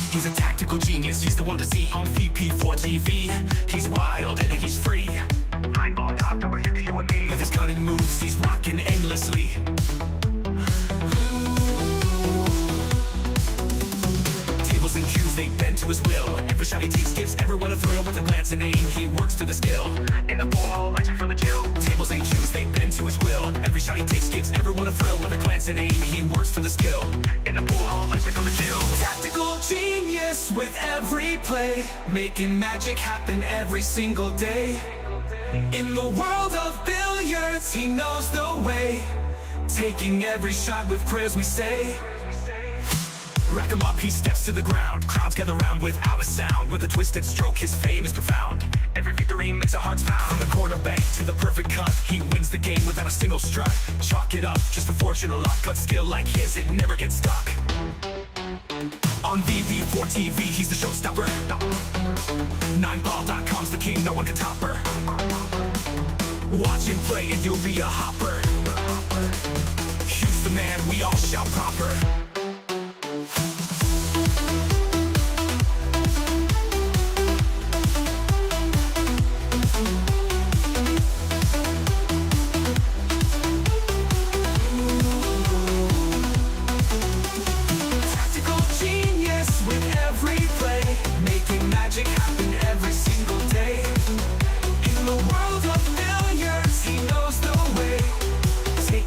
He's a tactical genius, he's the one to see on VP4TV. He's wild and he's free. Eyeball top number 50, you and me. With his cunning moves, he's rocking endlessly. Tables and cues, they bend to his will. Every shot he takes gives everyone a thrill. With a glance and aim, he works to the skill. In the ball, lights from the chill. Tables and cues, they bend to his will. Every shot he takes gives everyone a thrill. With a glance and aim, he works to the skill. In the ball, lights from the chill. Tactical genius with every play, making magic happen every single day. In the world of billiards, he knows the way, taking every shot with prayers we say. Rack him up, he steps to the ground. Crowds gather round without a sound. With a twisted stroke, his fame is profound. Every victory makes our hearts pound. From the corner bank to the perfect cut, he wins the game without a single strut. Chalk it up, just a fortune of luck. But skill like his, it never gets stuck. On VP4TV, he's the showstopper. 9ball.com's the king, no one can top her. Watch him play and you'll be a hopper. He's the man, we all shout proper.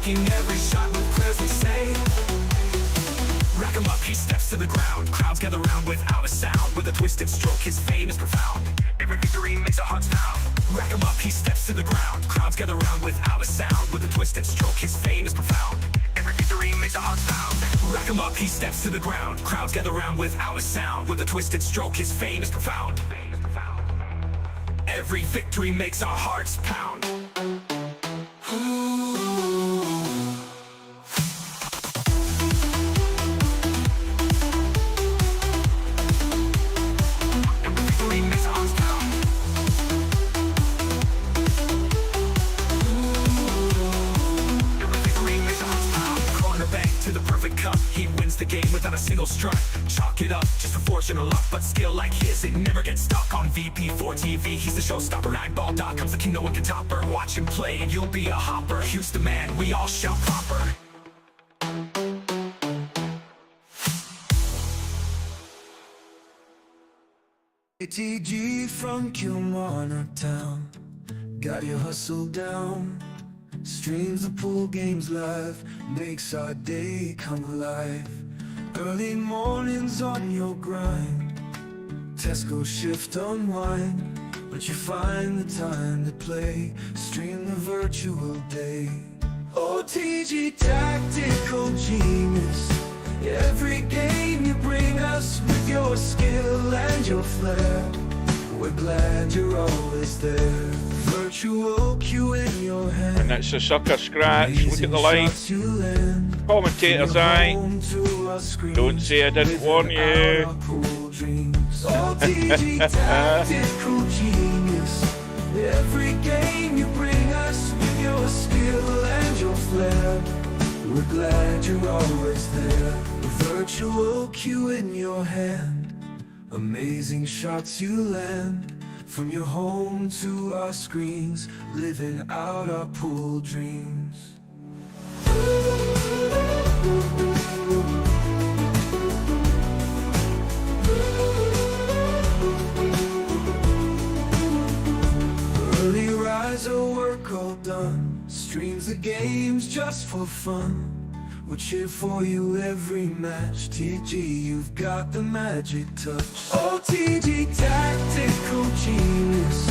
Every shot with prayers we say. Rack him up, he steps to the ground. Crowds gather round without a sound. With a twisted stroke, his fame is profound. Every victory makes our hearts pound. Rack him up, he steps to the ground. Crowds gather round without a sound. With a twisted stroke, his fame is profound. Every victory makes our hearts pound. Rack him up, he steps to the ground. Crowds gather round without a sound. With a twisted stroke, his fame is profound. Every victory makes our hearts pound. He wins the game without a single strut. Chalk it up, just a fortune or luck. But skill like his, it never gets stuck. On VP4TV, he's the showstopper. 9ball.com's the king, no one can top her. Watch him play and you'll be a hopper. He's the man, we all shout proper. ATG from Kilmarnock town, got your hustle down. Streams the pool games live, makes our day come alive. Early mornings on your grind, Tesco shift unwind, but you find the time to play, stream the virtual day. OTG tactical genius, every game you bring us with your skill and your flair. We're glad you're always there. Virtual cue in your hand. And it's a sucker scratch. Look at the lights. Commentator's eye. Don't say I didn't warn you. Tactical genius. Every game you bring us with your skill and your flair. We're glad you're always there. Virtual cue in your hand. Amazing shots you land. From your home to our screens, living out our pool dreams. Early riser, work all done. Streams the games just for fun. We'll cheer for you every match. TG, you've got the magic touch. OTG tactical genius,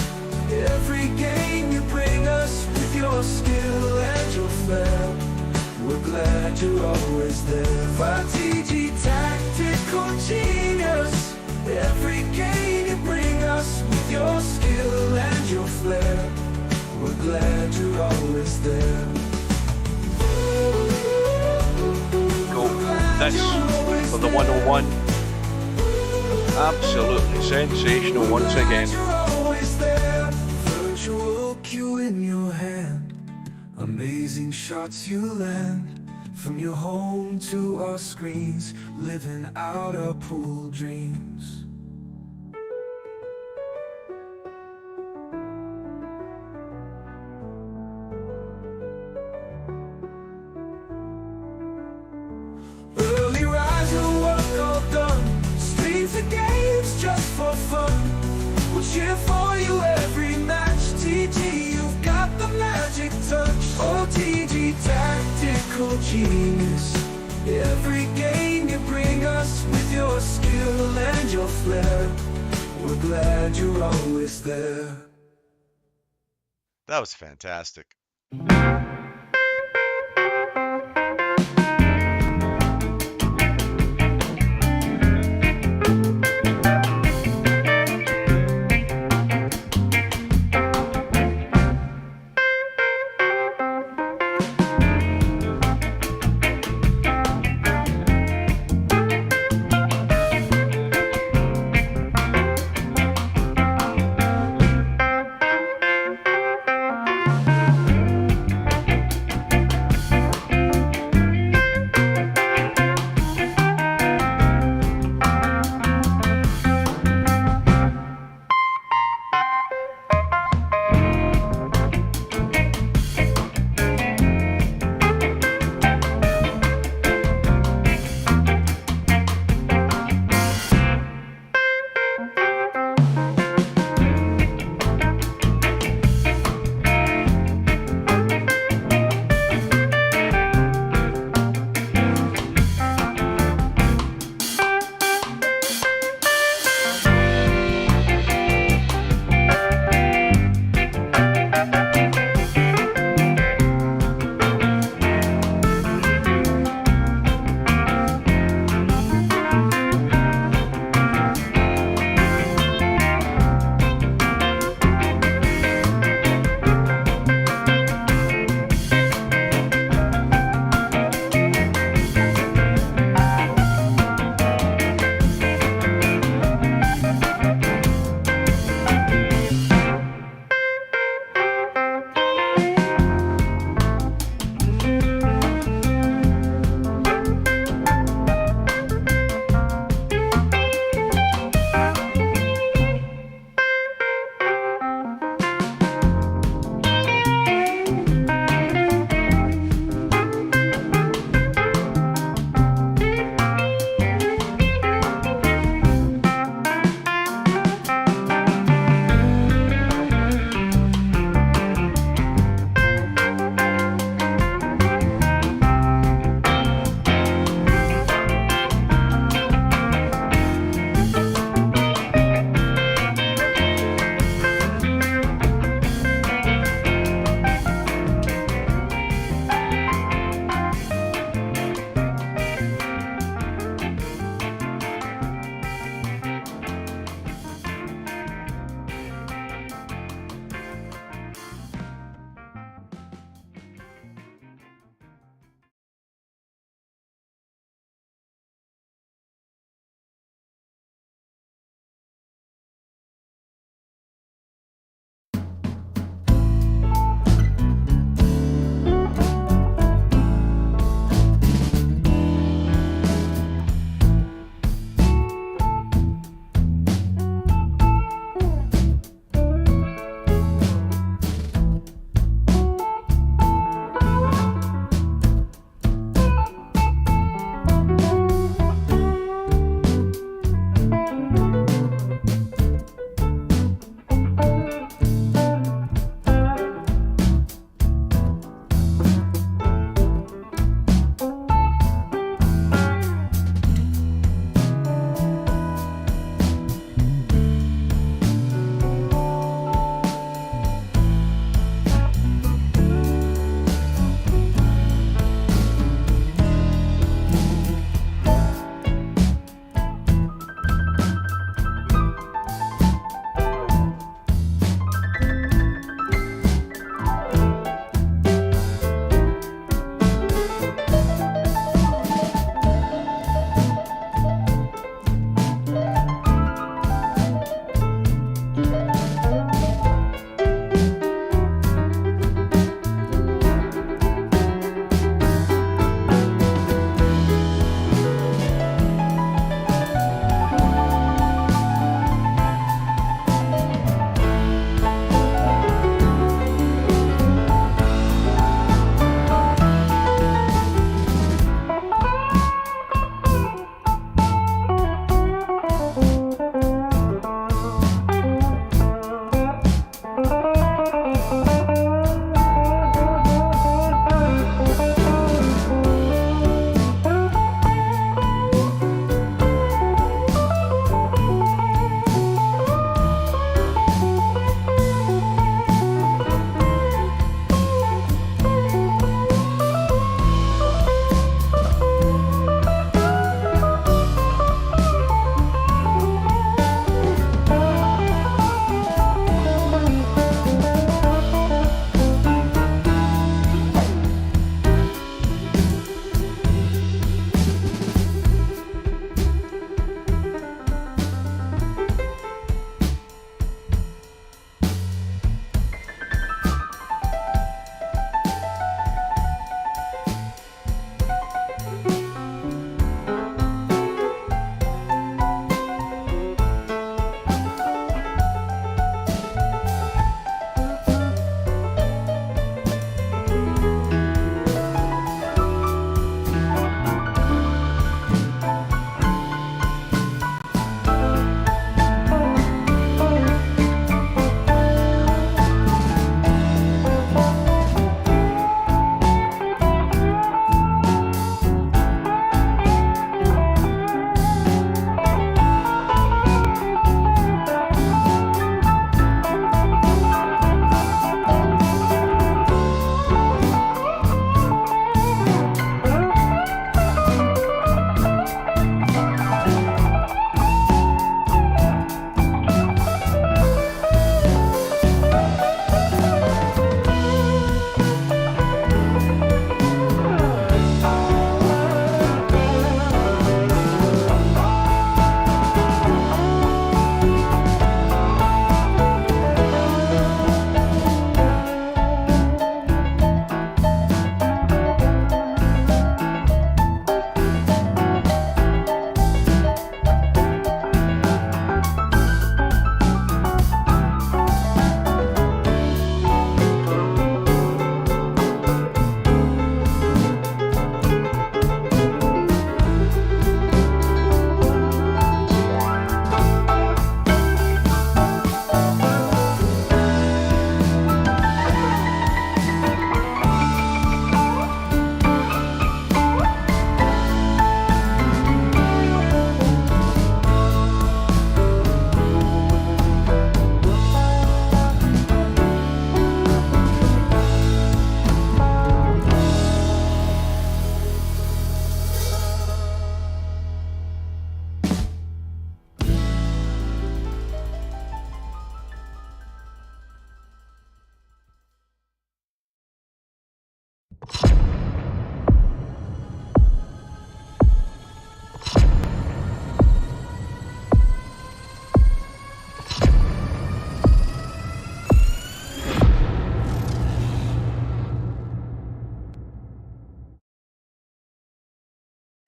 Every game you bring us with your skill and your flair. We're glad you're always there. VP4TV tactical genius. Every game you bring us with your skill and your flair. We're glad you're always there. Go. This for the 101. Absolutely sensational once again. Virtual cue in your hand. Amazing shots you land. From your home to our screens, living out our pool dreams. Early rise, your work all done. Streams and games just for fun. We'll cheer for you every match. TG, you've got the magic touch. Oh, TG, tactical genius. Every game you bring us with your skill and your flair. We're glad you're always there. That was fantastic.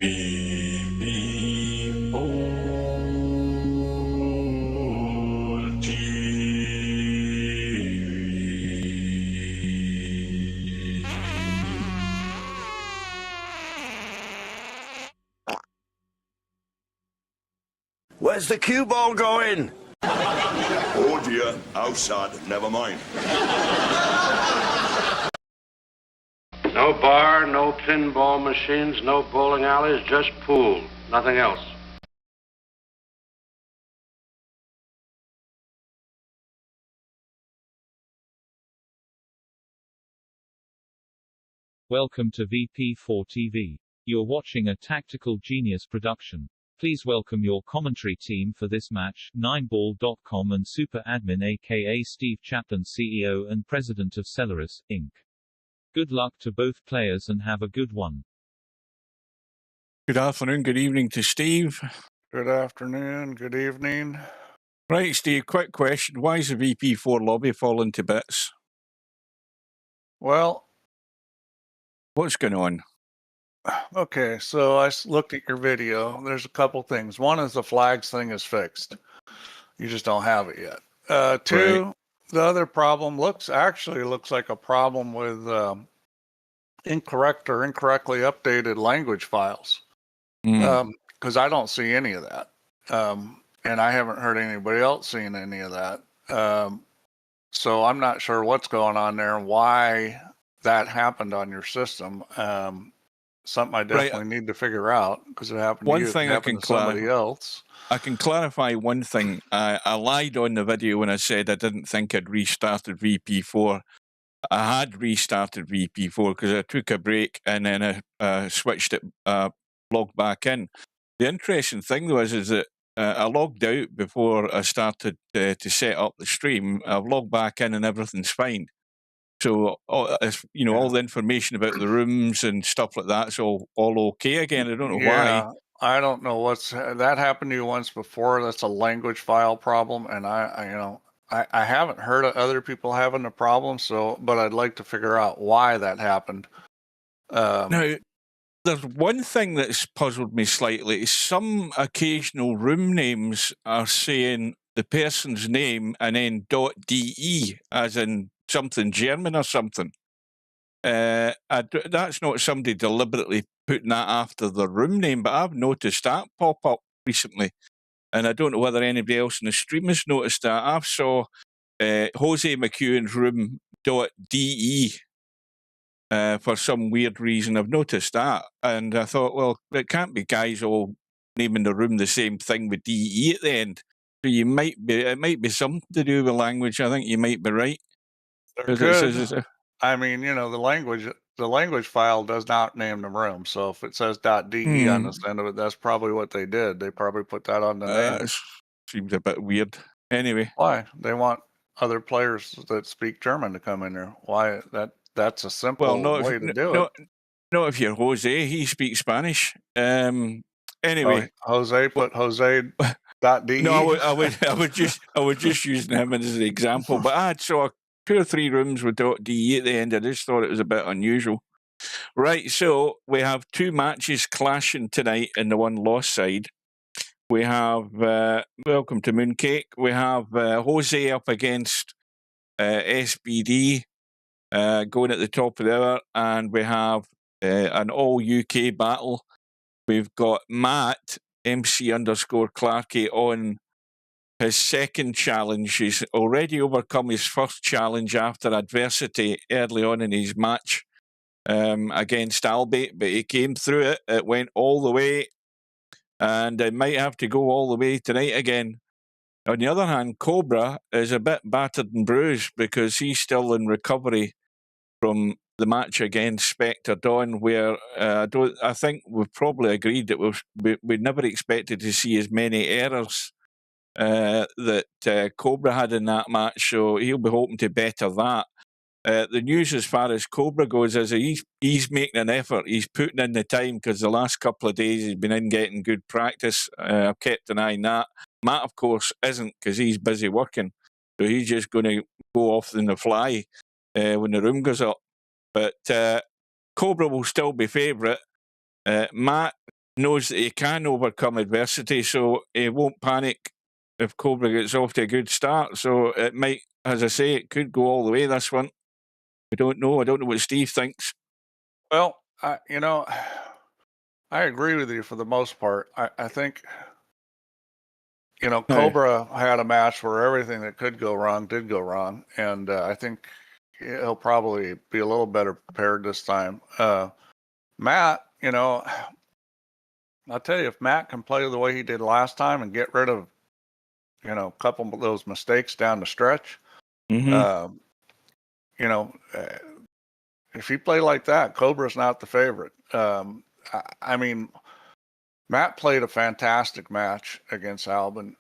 Where's the cue ball going? Oh dear, outside, never mind. No bar, no pinball machines, no bowling alleys, just pool. Nothing else. Welcome to VP4TV. You're watching a Tactical Genius production. Please welcome your commentary team for this match, 9ball.com and Super Admin aka Steve Chaplin, CEO and President of Celeris, Inc. Good luck to both players and have a good one. Good afternoon, good evening to Steve. Good afternoon, good evening. Right, Steve, quick question. Why is the VP4 lobby falling to bits? Well, What's going on? okay, so I looked at your video. There's a couple things. One is the flags thing is fixed. You just don't have it yet. Two, Right. the other problem actually looks like a problem with incorrect or incorrectly updated language files. Because I don't see any of that. And I haven't heard anybody else seeing any of that. So I'm not sure what's going on there and why that happened on your system. Something I definitely need to figure out because it happened One to you. thing It I happened can to somebody else. I can clarify one thing. I lied on the video when I said I didn't think I'd restarted VP4. I had restarted VP4 because I took a break and then I switched it, logged back in. The interesting thing though is that I logged out before I started to set up the stream. I've logged back in and everything's fine. So, all the information about the rooms and stuff like that's all okay again. I don't know why. I don't know that happened to you once before. That's a language file problem, and I haven't heard of other people having a problem. But I'd like to figure out why that happened. Now, there's one thing that's puzzled me slightly. Some occasional room names are saying the person's name and then .de, as in something German or something. That's not somebody deliberately putting that after the room name, but I've noticed that pop up recently. And I don't know whether anybody else in the stream has noticed that. I've saw Jose McEwen's room.de for some weird reason. I've noticed that. And I thought, well, it can't be guys all naming the room the same thing with DE at the end. So it might be something to do with language. I think you might be right. They're good. I mean, the language file does not name the room. So if it says .de on the end of it, that's probably what they did. They probably put that on the name. Seems a bit weird. Anyway. Why? They want other players that speak German to come in there. Why? That's a simple way to do it. Not if you're Jose. He speaks Spanish. Anyway. Jose put Jose.de. No, I would just using him as an example. But I saw 2 or 3 rooms with .de at the end. I just thought it was a bit unusual. Right, so we have 2 matches clashing tonight in the one loss side. We have, welcome to Mooncake, we have Jose up against SBD going at the top of the hour, and we have an all-UK battle. We've got Matt, MC_Clarky, on his second challenge. He's already overcome his first challenge after adversity early on in his match against Albie, but he came through it. It went all the way, and it might have to go all the way tonight again. On the other hand, Cobra is a bit battered and bruised because he's still in recovery from the match against Spectre Dawn, where I think we've probably agreed that we never expected to see as many errors that Cobra had in that match, so he'll be hoping to better that. The news as far as Cobra goes is he's making an effort. He's putting in the time because the last couple of days he's been in getting good practice. I've kept an eye on that. Matt, of course, isn't because he's busy working. So he's just going to go off in the fly when the room goes up. But Cobra will still be favourite. Matt knows that he can overcome adversity, so he won't panic if Cobra gets off to a good start. So it might, as I say, it could go all the way, this one. I don't know. I don't know what Steve thinks. Well, I agree with you for the most part. I think, Cobra had a match where everything that could go wrong did go wrong. And I think he'll probably be a little better prepared this time. Matt, I'll tell you, if Matt can play the way he did last time and get rid of, a couple of those mistakes down the stretch, Mm-hmm. If he play like that, Cobra's not the favorite. I mean, Matt played a fantastic match against Albin.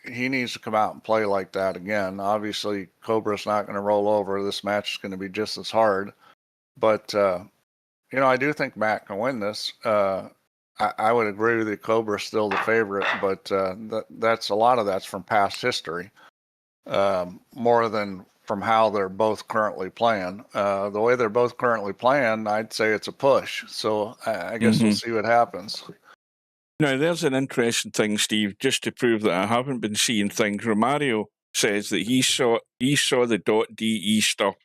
He needs to come out and play like that again. Obviously, Cobra's not going to roll over. This match is going to be just as hard. But, I do think Matt can win this. I would agree with you. Cobra's still the favorite, but that's a lot of that's from past history, more than from how they're both currently playing. The way they're both currently playing, I'd say it's a push. So I guess we'll see what happens. Now, there's an interesting thing, Steve, just to prove that I haven't been seeing things. Romario says that he saw the .de stuff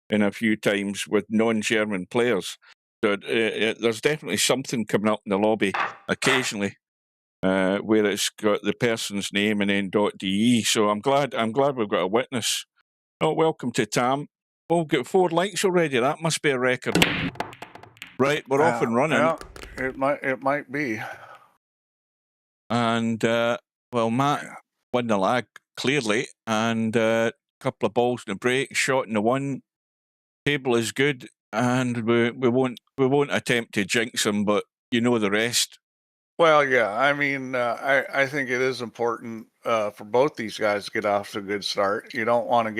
in a few times with non-German players. So there's definitely something coming up in the lobby occasionally where it's got the person's name and then .de. So I'm glad we've got a witness. Oh, welcome to Tam. Oh, we've got 4 likes already. That must be a record. Right, we're off and running. Yeah, it might be. And Matt won the lag clearly, and a couple of balls in the break, shot in the one. Table is good, and we won't attempt to jinx him, but you know the rest. Well, yeah, I mean, I think it is important for both these guys to get off to a good start. You don't want to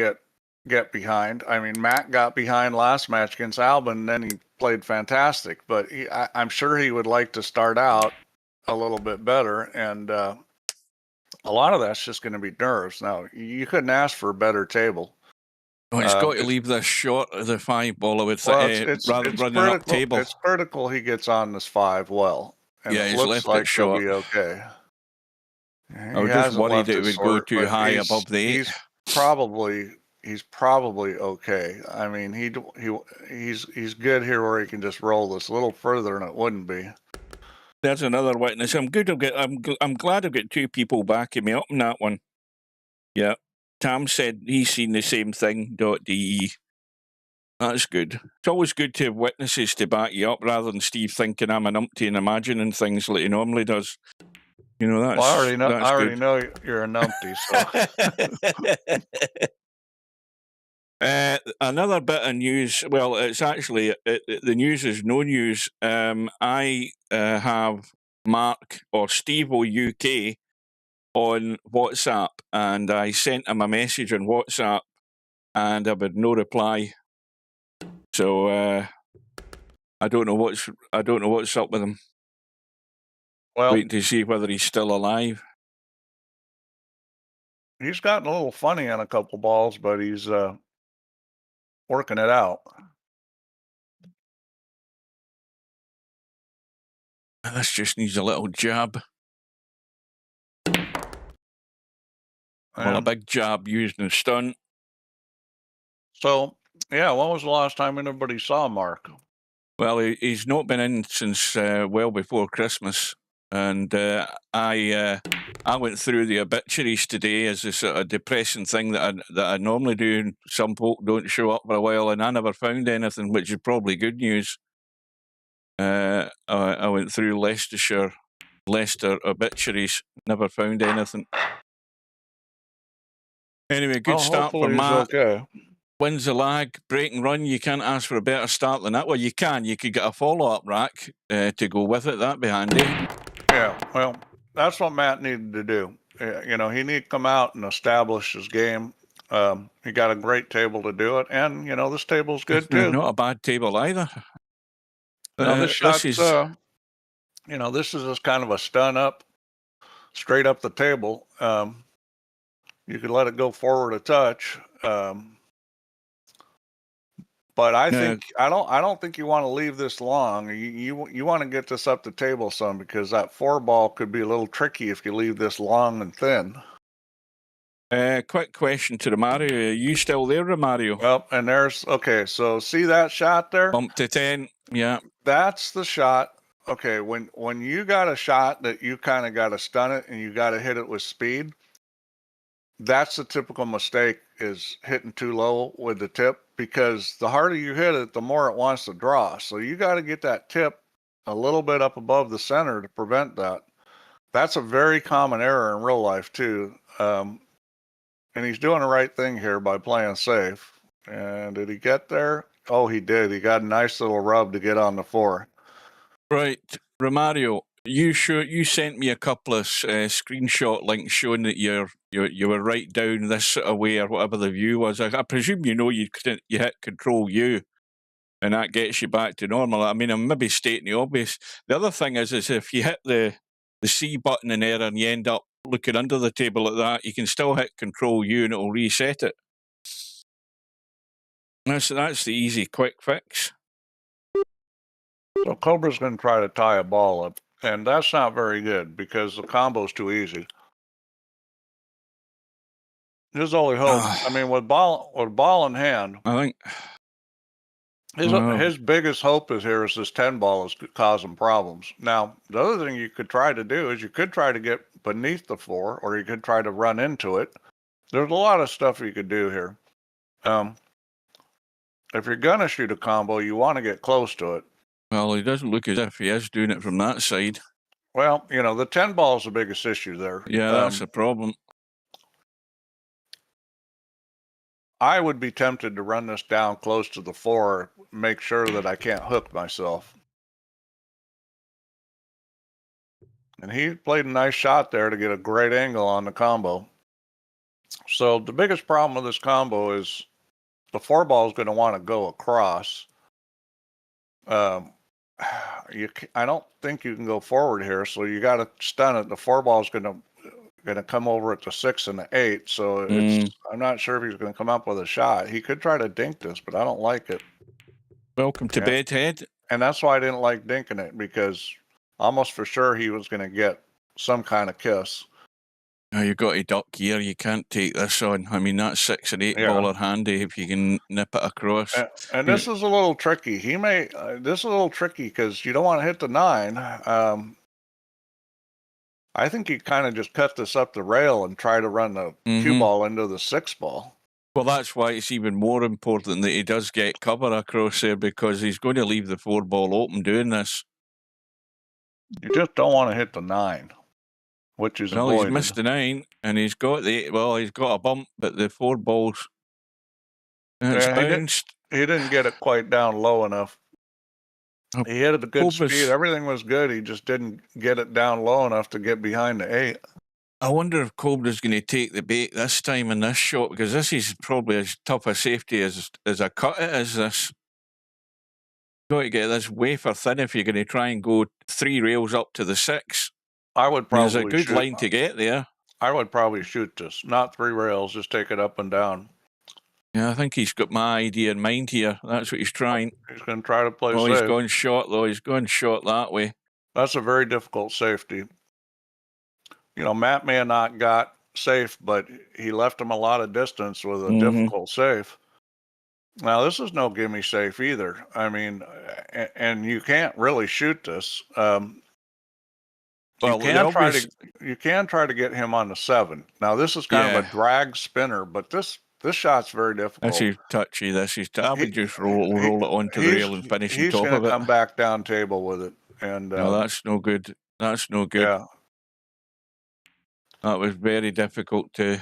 get behind. I mean, Matt got behind last match against Albin, and then he played fantastic. But I'm sure he would like to start out a little bit better, and a lot of that's just going to be nerves. Now, you couldn't ask for a better table. Oh, he's got to leave this short of the 5-baller with rather than running up table. It's critical he gets on this 5 well. And yeah, it he's looks left like it short. He'll be okay. I was just worried it would go too high above the 8. He's probably okay. I mean, he's good here where he can just roll this a little further, and it wouldn't be. There's another witness. I'm glad I've got 2 people backing me up on that one. Yeah, Tam said he's seen the same thing. .de. That's good. It's always good to have witnesses to back you up rather than Steve thinking I'm an umpty and imagining things like he normally does. You know, that's. Well, I already good. know you're a numpty, so. Another bit of news. Well, it's actually the news is no news. I have Mark or Steve-O UK on WhatsApp, and I sent him a message on WhatsApp, and I've had no reply. So I don't know what's up with him. Well, waiting to see whether he's still alive. He's gotten a little funny on a couple balls, but he's working it out. This just needs a little jab. Well, a big jab used in stun. So, yeah, when was the last time anybody saw Mark? Well, he's not been in since well before Christmas. And I went through the obituaries today as a sort of depressing thing that I normally do. And some folk don't show up for a while, and I never found anything, which is probably good news. I went through Leicester obituaries, never found anything. Anyway, good start for Matt. Okay. Wins the lag, break and run. You can't ask for a better start than that. Well, you can. You could get a follow-up rack to go with it. That'd be handy. Yeah, well, that's what Matt needed to do. He needed to come out and establish his game. He got a great table to do it, and this table's good too. Not a bad table either. This is just kind of a stun up, straight up the table. You could let it go forward a touch, But I think I don't think you want to leave this long. You want to get this up the table some, because that 4-ball could be a little tricky if you leave this long and thin. Quick question to Romario. Are you still there, Romario? Well, and there's, okay, so see that shot there? Bump to 10. Yeah. That's the shot. Okay, when you got a shot that you kind of got to stun it and you got to hit it with speed, that's the typical mistake, is hitting too low with the tip, because the harder you hit it, the more it wants to draw. So you got to get that tip a little bit up above the center to prevent that. That's a very common error in real life too. And he's doing the right thing here by playing safe. And did he get there? Oh, he did. He got a nice little rub to get on the 4. Right, Romario, you sent me a couple of screenshot links showing that you were right down this sort of way, or whatever the view was. I presume you hit Control U, and that gets you back to normal. I mean, I'm maybe stating the obvious. The other thing is if you hit the C button in there and you end up looking under the table like that, you can still hit Control U and it'll reset it. That's the easy, quick fix. So Cobra's going to try to tie a ball up, and that's not very good because the combo's too easy. His only hope, I mean, with ball in hand, I think his biggest hope is this 10-ball is causing problems. Now, the other thing you could try to do is you could try to get beneath the 4, or you could try to run into it. There's a lot of stuff you could do here. If you're going to shoot a combo, you want to get close to it. Well, he doesn't look as if he is doing it from that side. Well, you know, the 10-ball is the biggest issue there. Yeah, that's a problem. I would be tempted to run this down close to the 4, make sure that I can't hook myself. And he played a nice shot there to get a great angle on the combo. So the biggest problem with this combo is the 4-ball is going to want to go across. I don't think you can go forward here, so you got to stun it. The 4-ball is going to come over at the 6 and the 8, so I'm not sure if he's going to come up with a shot. He could try to dink this, but I don't like it. Welcome to Bedhead. And that's why I didn't like dinking it, because almost for sure he was going to get some kind of kiss. Oh, you've got to duck here. You can't take this on. I mean, that 6 and 8 ball are handy if you can nip it across. And this is a little tricky. This is a little tricky because you don't want to hit the 9. I think you kind of just cut this up the rail and try to run the cue ball into the 6-ball. Well, that's why it's even more important that he does get cover across there, because he's going to leave the 4-ball open doing this. You just don't want to hit the 9. Which is avoided. He's missed the 9, and he's got he's got a bump, but the 4-balls, it's bounced. He didn't get it quite down low enough. He hit it at a good speed. Everything was good. He just didn't get it down low enough to get behind the 8. I wonder if Cobra's going to take the bait this time in this shot, because this is probably as tough a safety as a cut it is. This. You've got to get this wafer thin if you're going to try and go 3 rails up to the 6. I would probably There's a good line to get there. I would probably shoot this. Not 3 rails, just take it up and down. Yeah, I think he's got my idea in mind here. That's what he's trying. He's going to try to play safe. He's going short, though. He's going short that way. That's a very difficult safety. You know, Matt may have not got safe, but he left him a lot of distance with a difficult safe. Now, this is no gimme safe either. I mean, and you can't really shoot this. Well, you can try to get him on the 7. Now, this is kind of a drag spinner, but this shot's very difficult. This is touchy. I would just roll it onto the rail and finish on top of it. He's going to come back down table with it. And no, that's no good. That's no good. Yeah. That was very difficult to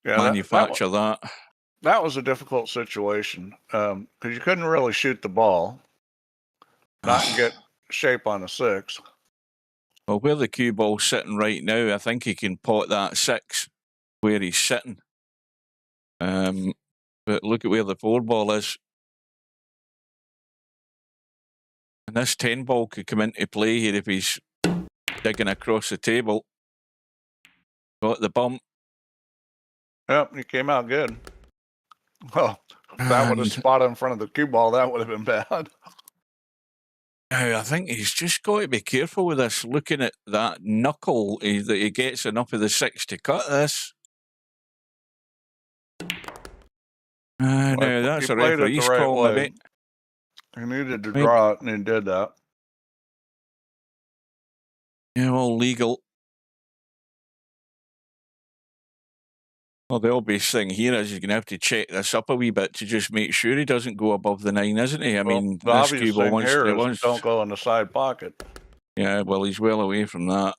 manufacture that. That was a difficult situation because you couldn't really shoot the ball, not get shape on the 6. Well, where the cue ball's sitting right now, I think he can pot that 6 where he's sitting. But look at where the 4-ball is. And this 10-ball could come into play here if he's digging across the table. Got the bump. Yep, he came out good. Well, If that would have And spotted in front of the cue ball, that would have been bad. I think he's just got to be careful with this, looking at that knuckle that he gets enough of the 6 to cut this. No, that's a referee's call, maybe. He needed to draw it, and he did that. Yeah, all legal. Well, the obvious thing here is you're going to have to check this up a wee bit to just make sure he doesn't go above the 9, isn't he? I mean, the this obvious cue ball thing here is wants... don't go in the side pocket. Yeah, well, he's well away from that.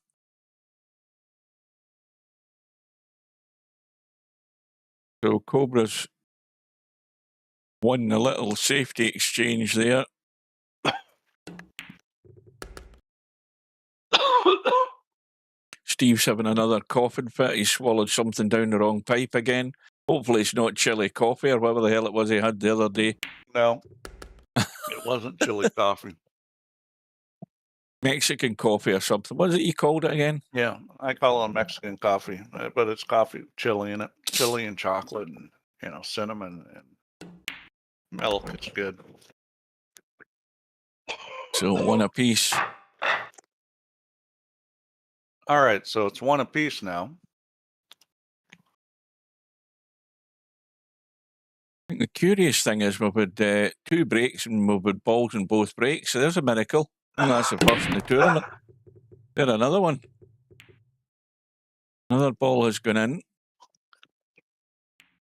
So Cobra's won the little safety exchange there. Steve's having another coughing fit. He swallowed something down the wrong pipe again. Hopefully it's not chili coffee or whatever the hell it was he had the other day. No, it wasn't chili coffee. Mexican coffee or something. What is it you called it again? Yeah, I call it Mexican coffee, but it's coffee with chili in it. Chili and chocolate and, cinnamon and milk. It's good. So 1 apiece. All right, so it's 1 apiece now. I think the curious thing is we've had 2 breaks and we've had balls in both breaks. So there's a miracle. And that's the first in the tournament. There's another one. Another ball has gone in.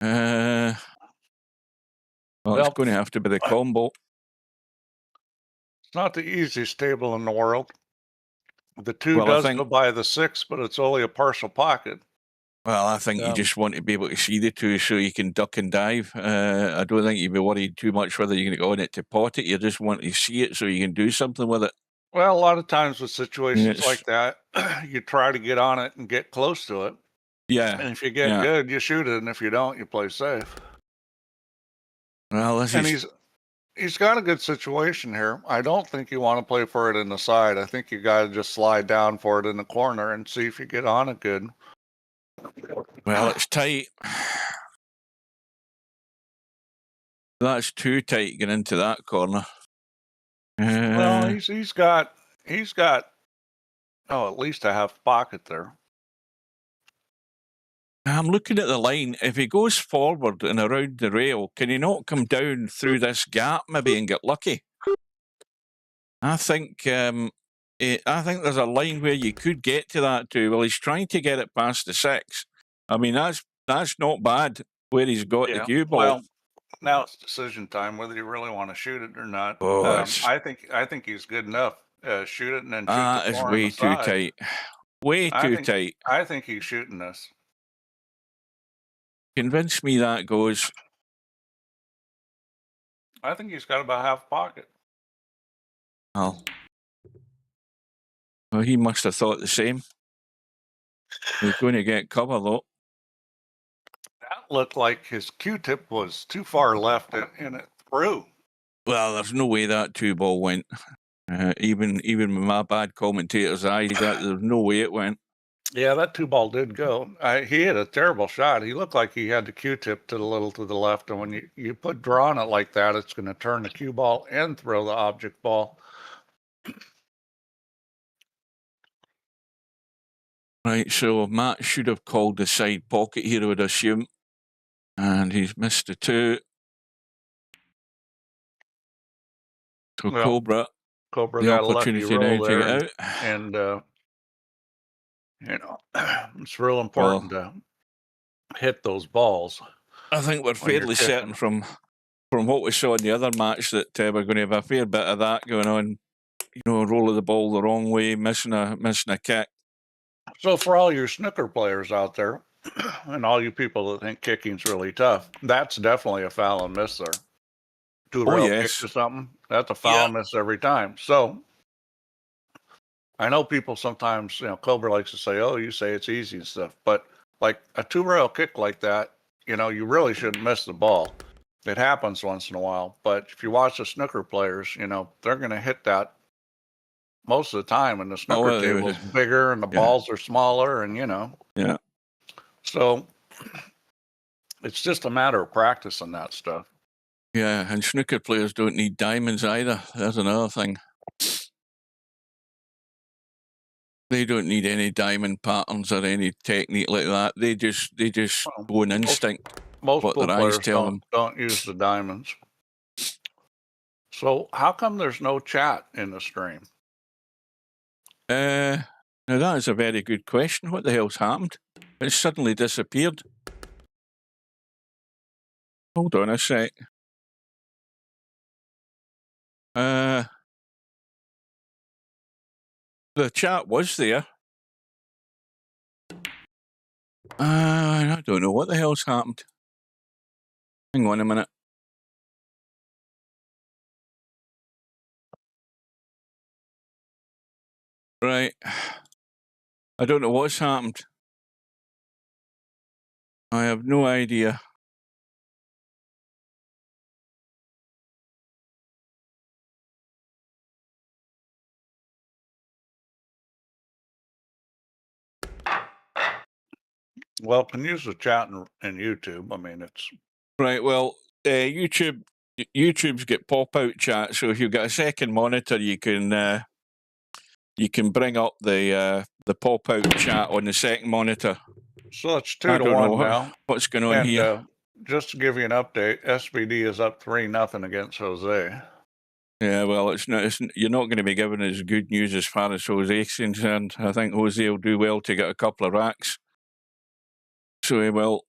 Well, it's going to have to be the combo. It's not the easiest table in the world. The 2 does go by the 6, but it's only a partial pocket. Well, I think you just want to be able to see the 2 so you can duck and dive. I don't think you'd be worried too much whether you're going to go in it to pot it. You just want to see it so you can do something with it. Well, a lot of times with situations like that, you try to get on it and get close to it. Yeah. And if you get good, you shoot it. And if you don't, you play safe. Well, he's got a good situation here. I don't think you want to play for it in the side. I think you got to just slide down for it in the corner and see if you get on it good. Well, it's tight. That's too tight getting into that corner. Well, he's got at least a half pocket there. I'm looking at the line. If he goes forward and around the rail, can he not come down through this gap maybe and get lucky? I think there's a line where you could get to that too. Well, he's trying to get it past the 6. I mean, that's not bad where he's got the cue ball. Well, now it's decision time whether you really want to shoot it or not. I think he's good enough. Shoot it and then shoot the it's floor way on the too side. tight. Way too tight. I think he's shooting this. Convince me that goes. I think he's got about half pocket. Well, he must have thought the same. He's going to get cover though. That looked like his Q-tip was too far left and it through. Well, there's no way that 2 ball went. Even with my bad commentator's eyes, there's no way it went. Yeah, that 2 ball did go. He had a terrible shot. He looked like he had the Q-tip to the left, and when you put draw on it like that, it's going to turn the cue ball and throw the object ball. Right, so Matt should have called the side pocket here, I would assume. And he's missed the 2. So well, Cobra the got opportunity a lucky now to get out. And, it's real important to hit those balls. I think we're fairly certain from what we saw in the other match that we're going to have a fair bit of that going on. Rolling the ball the wrong way, missing a kick. So for all your snooker players out there, and all you people that think kicking's really tough, that's definitely a foul and miss there. 2 rail kicks or something, that's a foul and miss every time. So I know people sometimes, Cobra likes to say, oh, you say it's easy and stuff, but like a 2 rail kick like that, you really shouldn't miss the ball. It happens once in a while, but if you watch the snooker players, they're going to hit that most of the time, and the snooker table is bigger and the balls are smaller, and Yeah. So it's just a matter of practicing that stuff. Yeah, and snooker players don't need diamonds either. That's another thing. They don't need any diamond patterns or any technique like that. They just go on instinct. Most what pool their eyes players tell them. don't use the diamonds. So how come there's no chat in the stream? Now that is a very good question. What the hell's happened? It suddenly disappeared. Hold on a sec. The chat was there. I don't know what the hell's happened. Hang on a minute. Right. I don't know what's happened. I have no idea. Well, can use the chat in YouTube. I mean, it's right. Well, YouTube's got pop-out chat, so if you've got a second monitor, you can bring up the pop-out chat on the second monitor. So it's 2-1 now. What's going on here? Just to give you an update, SBD is up 3-0 against Jose. Yeah, well, you're not going to be giving us good news as far as Jose's concerned. I think Jose will do well to get a couple of racks. So he will.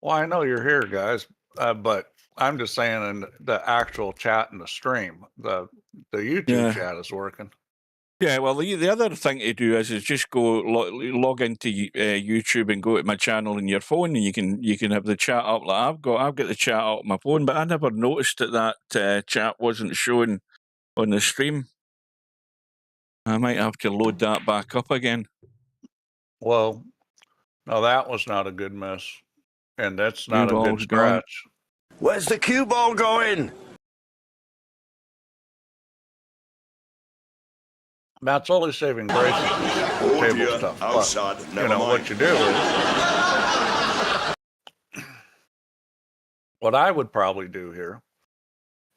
Well, I know you're here, guys, but I'm just saying in the actual chat in the stream, the YouTube chat is working. Yeah, well, the other thing to do is just go log into YouTube and go to my channel on your phone, and you can have the chat up. Like I've got the chat up on my phone, but I never noticed that chat wasn't shown on the stream. I might have to load that back up again. Well, no, that was not a good miss, and that's not a good scratch. Where's the cue ball going? That's only saving grace. Table stuff. Outside, but, you know what you do is what I would probably do here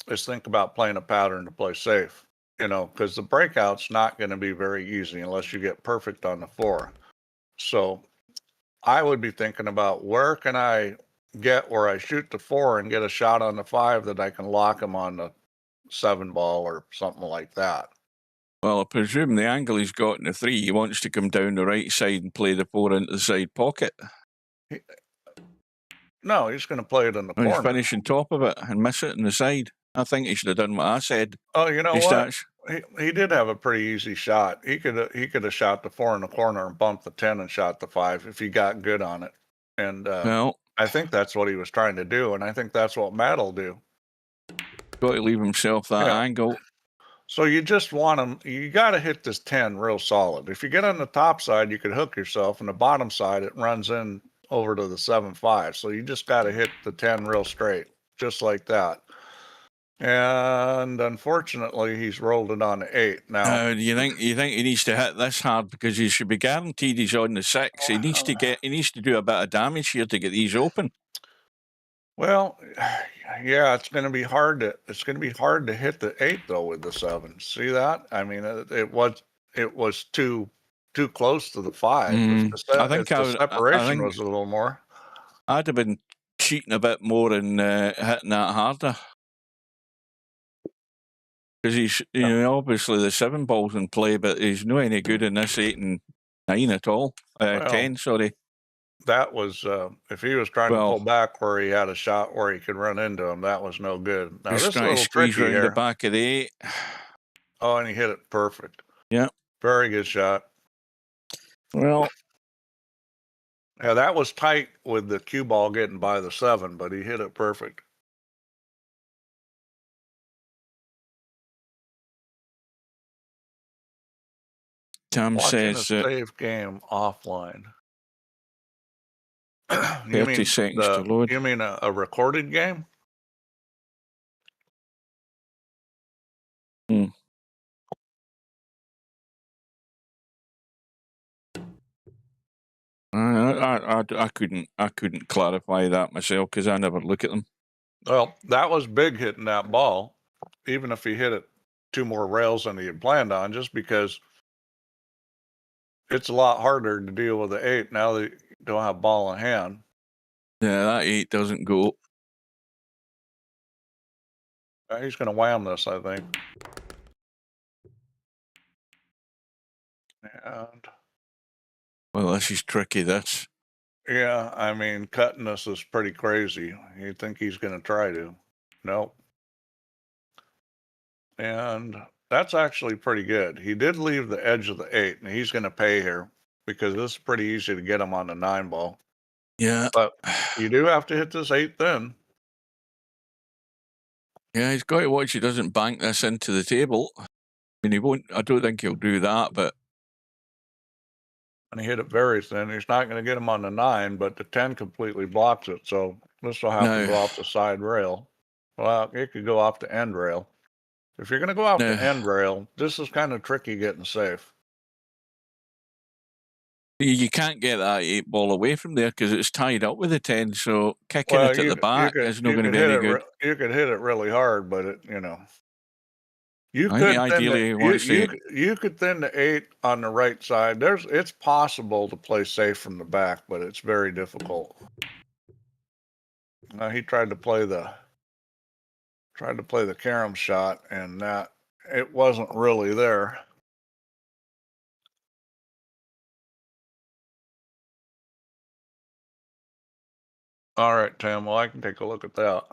is think about playing a pattern to play safe. You know, because the breakout's not going to be very easy unless you get perfect on the 4. So I would be thinking about where can I get where I shoot the 4 and get a shot on the 5 that I can lock him on the 7 ball or something like that. Well, I presume the angle he's got in the 3, he wants to come down the right side and play the 4 into the side pocket. No, he's going to play it in the corner. He's finishing top of it and miss it in the side. I think he should have done what I said. Oh, you know what? He did have a pretty easy shot. He could have shot the 4 in the corner and bumped the 10 and shot the 5 if he got good on it. And I think that's what he was trying to do, and I think that's what Matt will do. Got to leave himself that angle. So you just want him. You got to hit this 10 real solid. If you get on the top side, you could hook yourself, and the bottom side it runs in over to the 7-5. So you just got to hit the 10 real straight, just like that. And unfortunately, he's rolled it on the 8. Now, do you think he needs to hit this hard because he should be guaranteed he's on the 6? He needs to do a bit of damage here to get these open. Well, yeah, it's going to be hard to hit the 8 though with the 7. See that? I mean, it was too close to the 5. I think the separation was a little more. I'd have been cheating a bit more and hitting that harder. Because he's, obviously the 7 ball's in play, but he's not any good in this 8 and 9 at all. 10, sorry. That was, if he was trying to pull back where he had a shot where he could run into him, that was no good. Now, he's trying to squeeze around the back of the 8. Oh, and he hit it perfect. Yeah. Very good shot. Well. Yeah, that was tight with the cue ball getting by the 7, but he hit it perfect. Tom Watching says a save game offline. 30 seconds to load. You mean a recorded game? I couldn't clarify that myself because I never look at them. Well, that was big hitting that ball, even if he hit it 2 more rails than he had planned on, just because it's a lot harder to deal with the 8 now that you don't have ball in hand. Yeah, that 8 doesn't go. He's going to wham this, I think. And Well, this is tricky, this. yeah, I mean, cutting this is pretty crazy. You think he's going to try to? Nope. And that's actually pretty good. He did leave the edge of the 8, and he's going to pay here because this is pretty easy to get him on the 9 ball. Yeah. But you do have to hit this 8 thin. Yeah, he's got to watch he doesn't bank this into the table. I mean, he won't. I don't think he'll do that, but. And he hit it very thin. He's not going to get him on the 9, but the 10 completely blocks it. So this will have to go off the side rail. Well, it could go off the end rail. If you're going to go off the end rail, this is kind of tricky getting safe. You can't get that 8 ball away from there because it's tied up with the 10. So kicking it at the back is not going to be any good. You could hit it really hard, but it, you know. You I could think ideally you could thin the 8 on the right side. It's possible to play safe from the back, but it's very difficult. He tried to play the carom shot, and that it wasn't really there. All right, Tim. Well, I can take a look at that.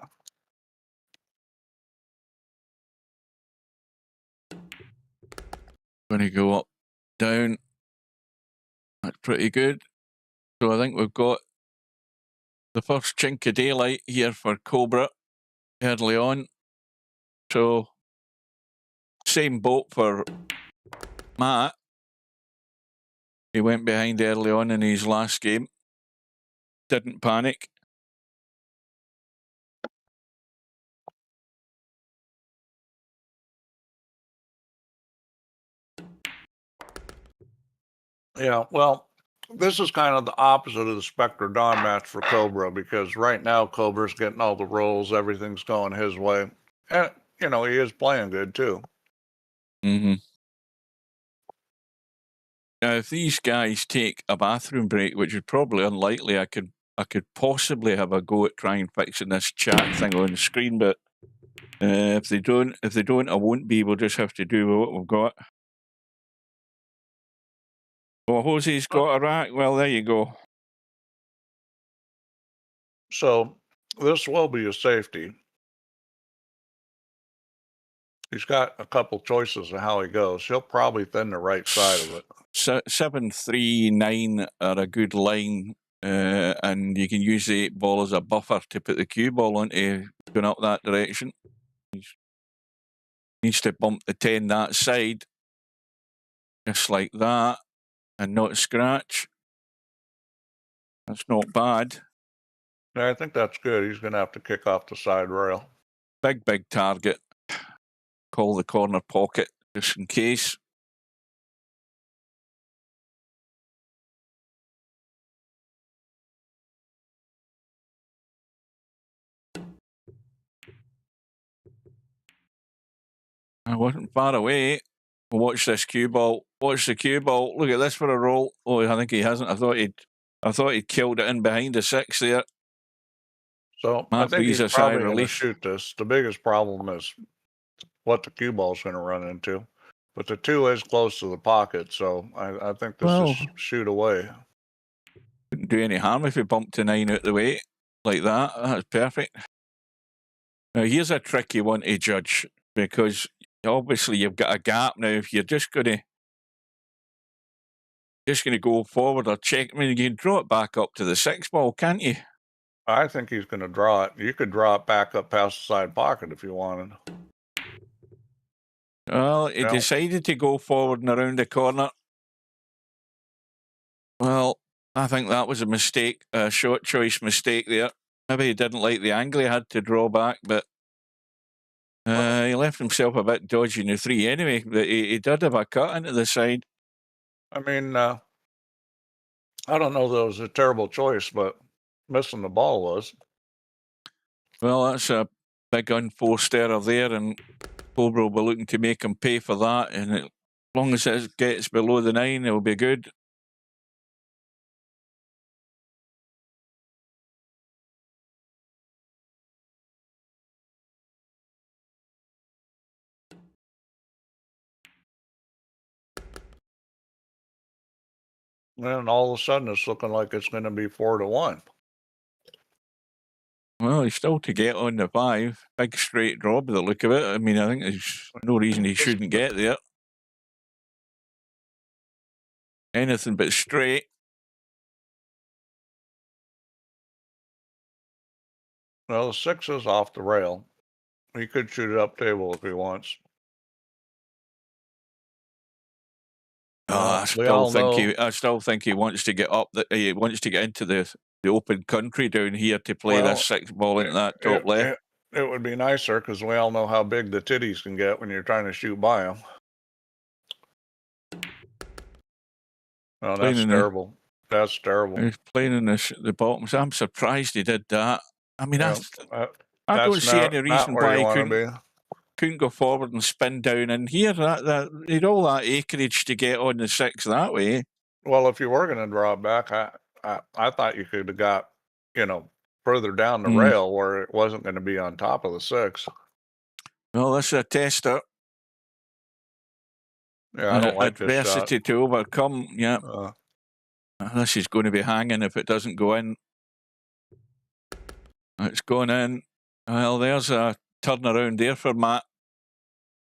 Going to go up, down. That's pretty good. So I think we've got the first chink of daylight here for Cobra early on. So same boat for Matt. He went behind early on in his last game. Didn't panic. Yeah, well, this is kind of the opposite of the Spectre Dawn match for Cobra because right now Cobra's getting all the rolls, everything's going his way. And, you know, he is playing good too. Mm-hmm. Now, if these guys take a bathroom break, which is probably unlikely, I could possibly have a go at trying fixing this chat thing on the screen, but if they don't, I won't be. We'll just have to do with what we've got. Well, Jose's got a rack. Well, there you go. So this will be a safety. He's got a couple choices of how he goes. He'll probably thin the right side of it. 7, 3, 9 are a good line, and you can use the 8 ball as a buffer to put the cue ball onto going up that direction. He needs to bump the 10 that side, just like that, and not scratch. That's not bad. Yeah, I think that's good. He's going to have to kick off the side rail. Big target. Call the corner pocket, just in case. I wasn't far away. Watch this cue ball. Watch the cue ball. Look at this for a roll. Oh, I think he hasn't. I thought he'd killed it in behind the 6 there. So I think he's probably going to shoot this. The biggest problem is what the cue ball is going to run into. But the 2 is close to the pocket, so I think this is shoot away. Wouldn't do any harm if he bumped to 9 out the way like that. That's perfect. Now here's a tricky one to judge because obviously you've got a gap now. If you're just going to go forward or check, I mean, you can draw it back up to the 6 ball, can't you? I think he's going to draw it. You could draw it back up past the side pocket if you wanted. Well, he decided to go forward and around the corner. Well, I think that was a mistake, a short choice mistake there. Maybe he didn't like the angle he had to draw back, but he left himself a bit dodgy in the 3 anyway. But he did have a cut into the side. I mean, I don't know that it was a terrible choice, but missing the ball was. Well, that's a big unforced error there, and Cobra will be looking to make him pay for that. And as long as it gets below the 9, it'll be good. And all of a sudden, it's looking like it's going to be 4-1. Well, he's still to get on the 5. Big straight draw by the look of it. I mean, I think there's no reason he shouldn't get there. Anything but straight. Well, the 6 is off the rail. He could shoot it up table if he wants. I still think he wants to get up. He wants to get into the open country down here to play this 6 ball into that top left. It would be nicer because we all know how big the titties can get when you're trying to shoot by them. Oh, that's terrible. That's terrible. He's playing in the bottoms. I'm surprised he did that. I mean, I don't see any reason why he couldn't go forward and spin down in here. He had all that acreage to get on the 6 that way. Well, if you were going to draw it back, I thought you could have got, further down the rail where it wasn't going to be on top of the 6. Well, this is a tester. Yeah, I don't like this shot. Adversity to overcome. Yeah, this is going to be hanging if it doesn't go in. It's going in. Well, there's a turnaround there for Matt.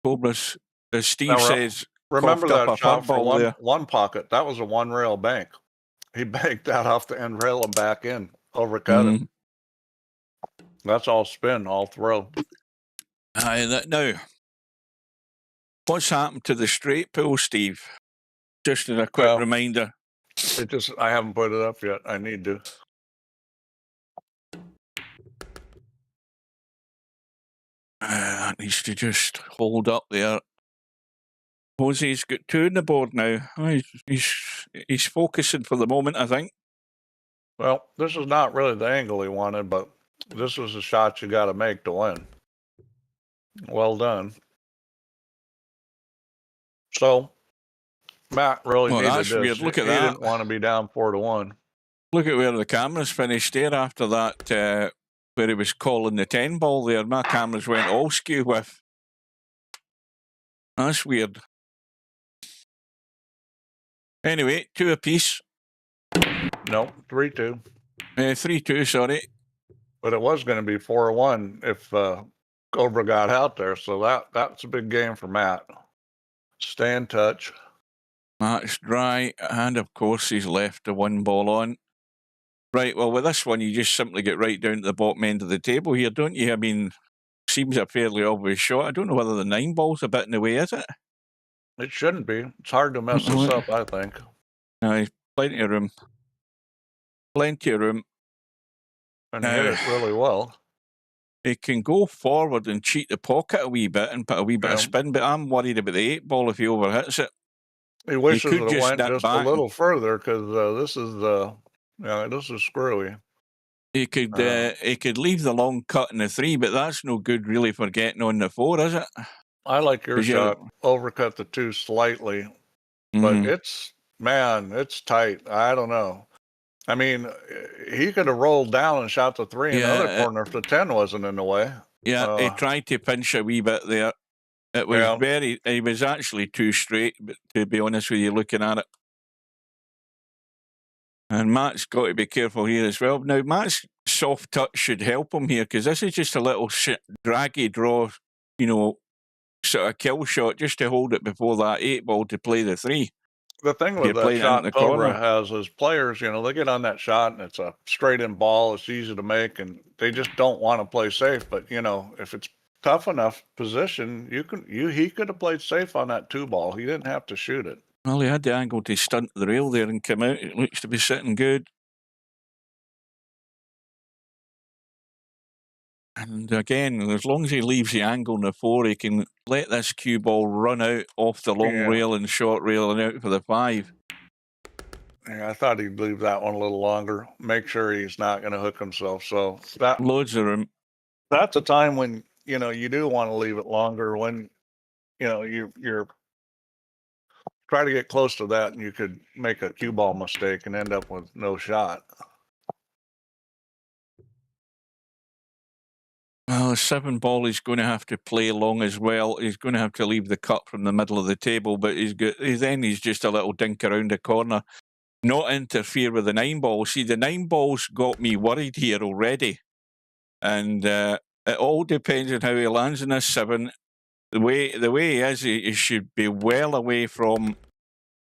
Cobra's, as Steve says, remember that shot for one pocket. That was a 1 rail bank. He banked that off the end rail and back in, overcut it. That's all spin, all throw. Now, what's happened to the straight pull, Steve? Just as a quick reminder. I haven't put it up yet. I need to. That needs to just hold up there. Jose's got 2 on the board now. He's focusing for the moment, I think. Well, this is not really the angle he wanted, but this is a shot you got to make to win. Well done. So, Matt really needed this. Weird. Look at that. He didn't want to be down 4-1. Look at where the cameras finished there after that, where he was calling the 10 ball there. My cameras went all skew with. That's weird. Anyway, 2 apiece. No, 3-2. 3-2, sorry. But it was going to be 4-1 if Cobra got out there. So that's a big game for Matt. Stay in touch. Matt's dry, and of course he's left the 1 ball on. Right, well, with this one, you just simply get right down to the bottom end of the table here, don't you? I mean, seems a fairly obvious shot. I don't know whether the 9 ball's a bit in the way, is it? It shouldn't be. It's hard to mess this up, I think. Plenty of room. Plenty of room. And he hit it really well. He can go forward and cheat the pocket a wee bit and put a wee bit of spin, but I'm worried about the 8 ball if he overhits it. He wishes it went just a little further because this is screwy. He could leave the long cut in the 3, but that's no good really for getting on the 4, is it? I like your shot. Overcut the 2 slightly, but it's tight. I don't know. I mean, he could have rolled down and shot the 3 in the other corner if the 10 wasn't in the way. Yeah, he tried to pinch a wee bit there. It was he was actually too straight, but to be honest with you, looking at it. And Matt's got to be careful here as well. Now, Matt's soft touch should help him here because this is just a little draggy draw, sort of kill shot just to hold it before that 8 ball to play the 3. The thing with that shot Cobra has is players, they get on that shot and it's a straight in ball. It's easy to make and they just don't want to play safe. But, if it's tough enough position, he could have played safe on that 2 ball. He didn't have to shoot it. Well, he had the angle to stunt the rail there and come out. It looks to be sitting good. And again, as long as he leaves the angle in the 4, he can let this cue ball run out off the long rail and short rail and out for the 5. Yeah, I thought he'd leave that one a little longer. Make sure he's not going to hook himself. So Loads of room. that's a time when, you know, you do want to leave it longer when, you know, you're try to get close to that and you could make a cue ball mistake and end up with no shot. Well, the 7 ball is going to have to play long as well. He's going to have to leave the cut from the middle of the table, but he's just a little dink around the corner. Not interfere with the 9 ball. See, the 9 ball's got me worried here already. And it all depends on how he lands in this 7. The way he is, he should be well away from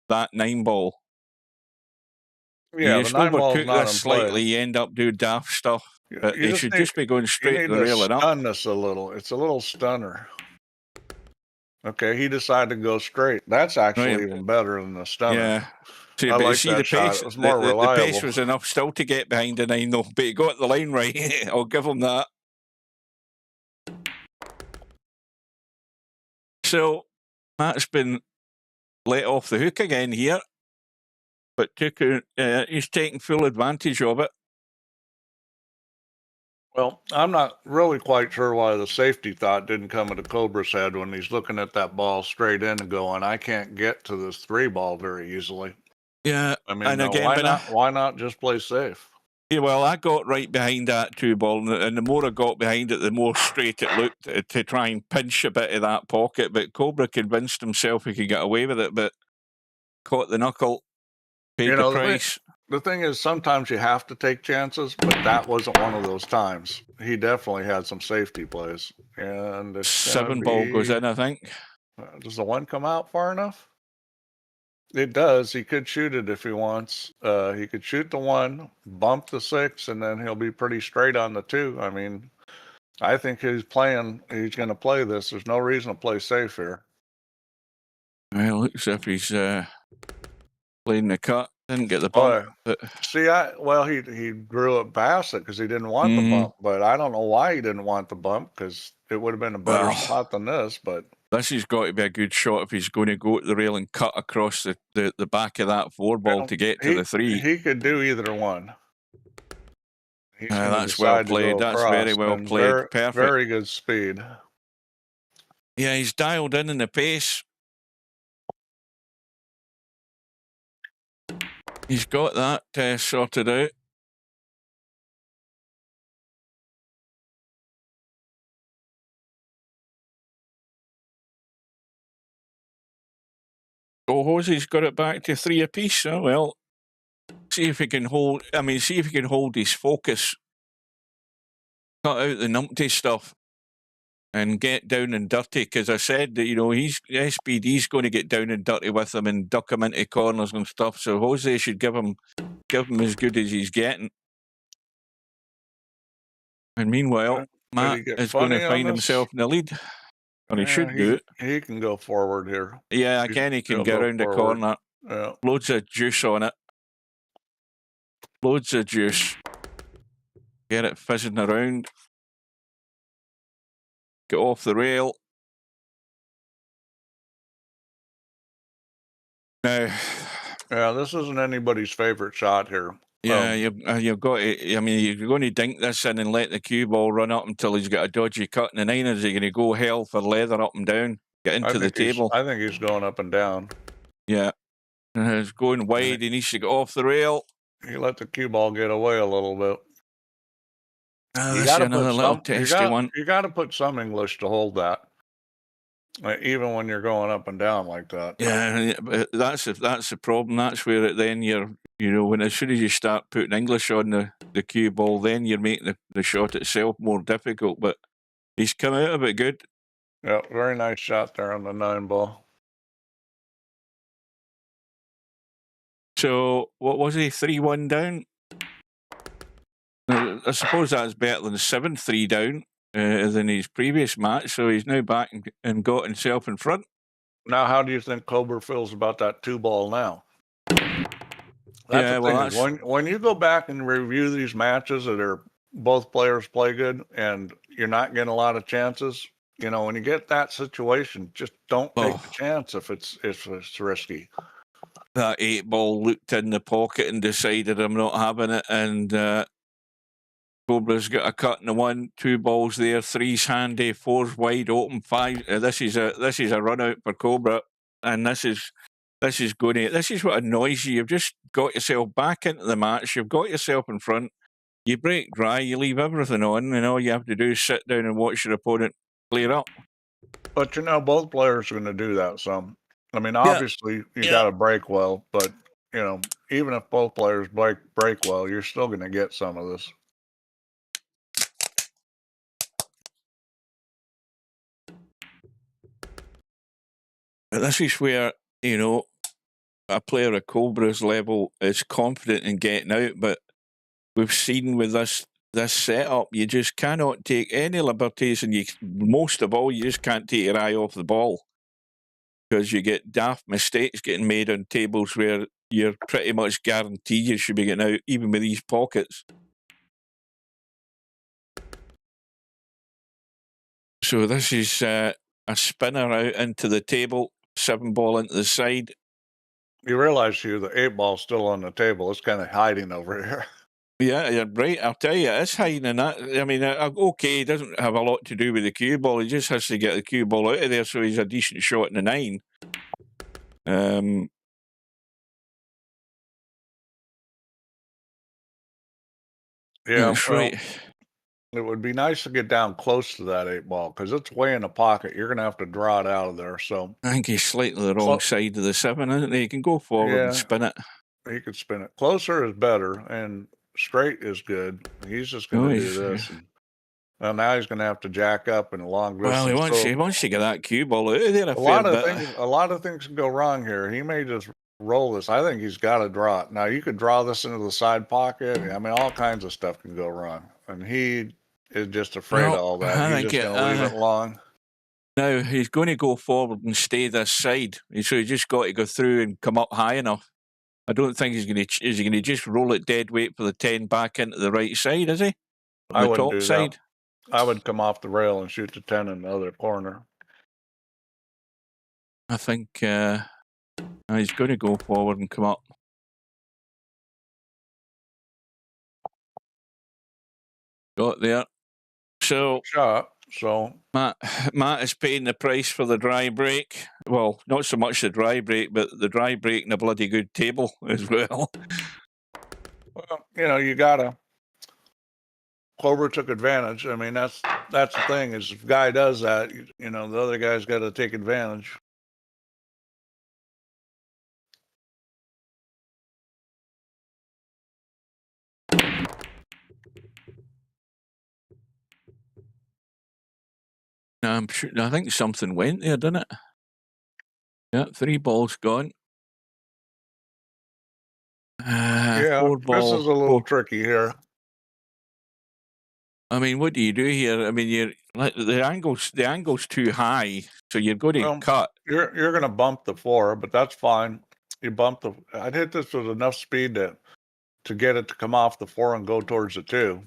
that 9 ball. Yeah, you just the 9 ball's overcook not this in play. slightly, you end up doing daft stuff. But You he should just be going straight to the rail and up. stun this a little. It's a little stunner. Okay, he decided to go straight. That's actually even better than the stunner. Yeah. I like that shot. It was more reliable. The pace was enough still to get behind the 9 though, but he got the line right. I'll give him that. So Matt's been let off the hook again here, but he's taking full advantage of it. Well, I'm not really quite sure why the safety thought didn't come into Cobra's head when he's looking at that ball straight in and going, I can't get to this 3 ball very easily. Yeah, I mean, and again, why not just play safe? Yeah, well, I got right behind that 2 ball, and the more I got behind it, the more straight it looked to try and pinch a bit of that pocket. But Cobra convinced himself he could get away with it, but caught the knuckle, paid the price. The thing is, sometimes you have to take chances, but that wasn't one of those times. He definitely had some safety plays. And it's 7 ball goes in, I think. Does the 1 come out far enough? It does. He could shoot it if he wants. He could shoot the 1, bump the 6, and then he'll be pretty straight on the 2. I mean, I think he's going to play this. There's no reason to play safe here. Well, looks as if he's playing the cut. Didn't get the bump. See, he drew it past it because he didn't want the bump. But I don't know why he didn't want the bump, because it would have been a better spot than this. But this has got to be a good shot if he's going to go to the rail and cut across the back of that 4 ball to get to the 3. He could do either one. That's well played. That's very well played. Perfect. Very good speed. Yeah, he's dialed in the pace. He's got that sorted out. Oh, Hosey's got it back to 3 apiece. Oh, well, see if he can hold. I mean, see if he can hold his focus. Cut out the numpty stuff and get down and dirty. Because I said that, you know, SPD's going to get down and dirty with him and duck him into corners and stuff. So Jose should give him as good as he's getting. And meanwhile, Matt is going to find himself in the lead. Or he should do it. He can go forward here. Yeah, again, he can get around the corner. Yeah. Loads of juice on it. Loads of juice. Get it fizzing around. Get off the rail. Now, yeah, this isn't anybody's favorite shot here. Yeah, you've got to. I mean, you're going to dink this in and let the cue ball run up until he's got a dodgy cut in the 9. Is he going to go hell for leather up and down? Get into the table. I think he's going up and down. Yeah, he's going wide. He needs to get off the rail. He let the cue ball get away a little bit. You got another little testy one. You got to put some English to hold that, even when you're going up and down like that. Yeah, but that's the problem. That's where then when as soon as you start putting English on the cue ball, then you're making the shot itself more difficult. But he's come out of it good. Yeah, very nice shot there on the 9 ball. So what was he? 3-1 down. I suppose that's better than 7-3 down than his previous match. So he's now back and got himself in front. Now, how do you think Cobra feels about that 2 ball now? That's when you go back and review these matches that are both players play good and you're not getting a lot of chances, when you get that situation, just don't take the chance if it's risky. that 8-ball looked in the pocket and decided I'm not having it, and Cobra's got a cut in the 1, 2 balls there, 3's handy, 4's wide open, 5. This is a run out for Cobra, and this is what annoys you. You've just got yourself back into the match. You've got yourself in front. You break dry. You leave everything on, and all you have to do is sit down and watch your opponent clear up. But both players are going to do that. So, I mean, obviously you got to break well, but even if both players break well, you're still going to get some of this. But this is where a player of Cobra's level is confident in getting out, but we've seen with this setup, you just cannot take any liberties, and most of all, you just can't take your eye off the ball, because you get daft mistakes getting made on tables where you're pretty much guaranteed you should be getting out, even with these pockets. So this is a spinner out into the table, 7-ball into the side. You realize the 8-ball's still on the table. It's kind of hiding over here. Yeah, you're right. I'll tell you, it's hiding in that. I mean, okay, it doesn't have a lot to do with the cue ball. He just has to get the cue ball out of there so he's a decent shot in the 9. Yeah, that's right. It would be nice to get down close to that 8-ball because it's way in the pocket. You're going to have to draw it out of there. So I think he's slightly the wrong side of the 7, isn't he? He can go forward and spin it. He could spin it. Closer is better, and straight is good. He's just going to do this. And now he's going to have to jack up in a long distance. Well, he wants to get that cue ball out of there. A lot of things can go wrong here. He may just roll this. I think he's got to draw it. Now, you could draw this into the side pocket. I mean, all kinds of stuff can go wrong. And he is just afraid of all that. He's just going to leave it long. Now, he's going to go forward and stay this side. So he's just got to go through and come up high enough. I don't think is he going to just roll it dead weight for the 10 back into the right side, is he? I wouldn't do that. I would come off the rail and shoot the 10 in the other corner. I think he's going to go forward and come up. Got there. So Matt is paying the price for the dry break. Well, not so much the dry break, but the dry break and a bloody good table as well. Well, you gotta. Cobra took advantage. I mean, that's the thing is, if a guy does that, the other guy's got to take advantage. I'm sure. I think something went there, didn't it? Yeah, 3 balls gone. 4 balls. This is a little tricky here. I mean, what do you do here? I mean, the angle's too high, so you're going to cut. You're going to bump the 4, but that's fine. You bump I'd hit this with enough speed to get it to come off the 4 and go towards the 2.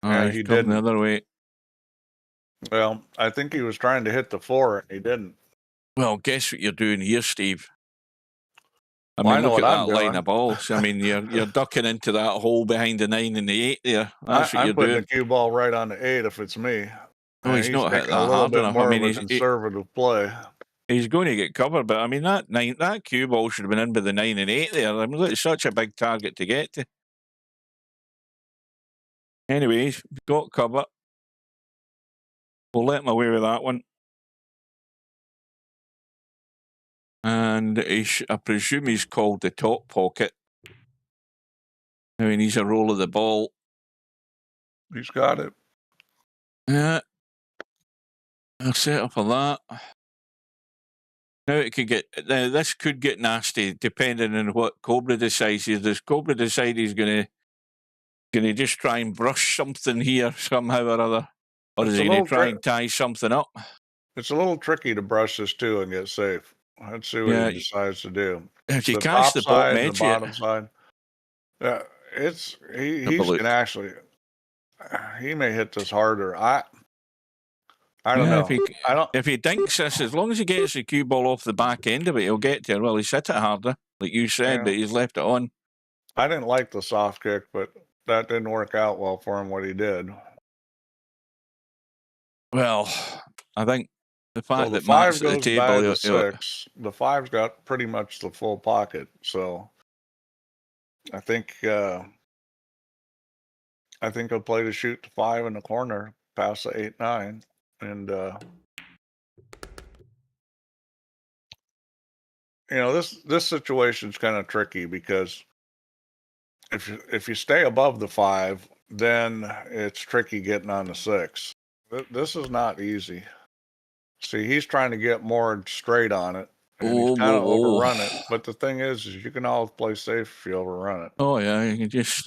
And he didn't. The other way. Well, I think he was trying to hit the 4 and he didn't. Well, guess what you're doing here, Steve? I mean, look at that line of balls. I mean, you're ducking into that hole behind the 9 and the 8 there. That's what you're doing. I'm putting the cue ball right on the 8 if it's me. Oh, he's not hit that hard enough. I mean, he's conservative play. He's going to get covered, but I mean, that cue ball should have been in by the 9 and 8 there. I mean, it's such a big target to get to. Anyway, he's got cover. We'll let him away with that one. And I presume he's called the top pocket. I mean, he's a roll of the ball. He's got it. Yeah. I'll set up for that. Now this could get nasty depending on what Cobra decides. Does Cobra decide he's going to just try and brush something here somehow or other? Or is he going to try and tie something up? It's a little tricky to brush this too and get safe. Let's see what he decides to do. If you catch the bottom edge, the bottom side. He can actually. He may hit this harder. I don't know. If he dinks this, as long as he gets the cue ball off the back end of it, he'll get to it. Well, he's hit it harder, like you said, but he's left it on. I didn't like the soft kick, but that didn't work out well for him, what he did. Well, I think the fact the that Matt's five at the goes by table... the six. The five's got pretty much the full pocket, so I think he'll play to shoot the 5 in the corner, pass the 8-9, and you know, this situation's kind of tricky because if you stay above the 5, then it's tricky getting on the 6. This is not easy. See, he's trying to get more straight on it, and he's kind of overrun it. But the thing is you can always play safe if you overrun it. Oh yeah, you can just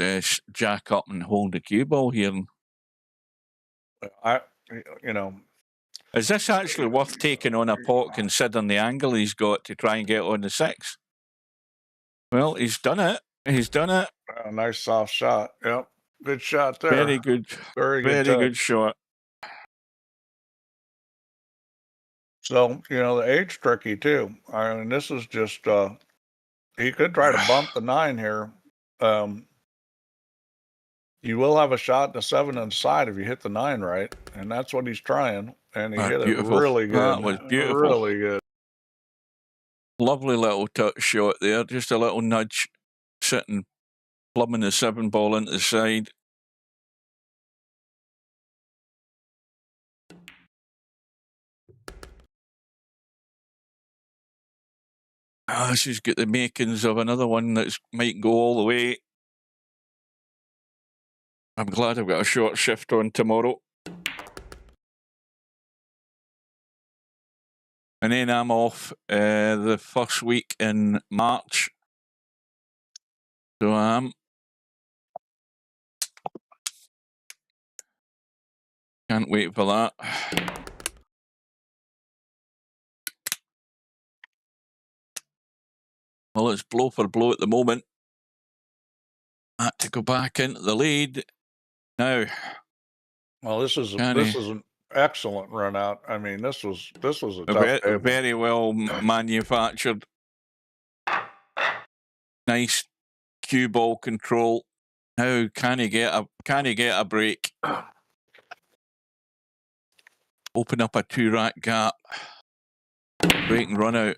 jack up and hold the cue ball here. You know, is this actually worth taking on a pot considering the angle he's got to try and get on the 6? Well, he's done it. He's done it. A nice soft shot. Yep, good shot there. Very good. Very good shot. So, you know, the 8's tricky too. I mean, this is just, he could try to bump the 9 here. You will have a shot to 7 inside if you hit the 9 right, and that's what he's trying. And he hit it really good. That was beautiful. Really good. Lovely little touch shot there. Just a little nudge, sitting, plumbing the 7 ball into the side. This has got the makings of another one that might go all the way. I'm glad I've got a short shift on tomorrow. And then I'm off the first week in March. So I am. Can't wait for that. Well, it's blow for blow at the moment. I had to go back into the lead now. Well, this is an excellent run out. I mean, this was a tough table. Very well manufactured. Nice cue ball control. Now can he get a break? Open up a 2-rack gap. Break and run out.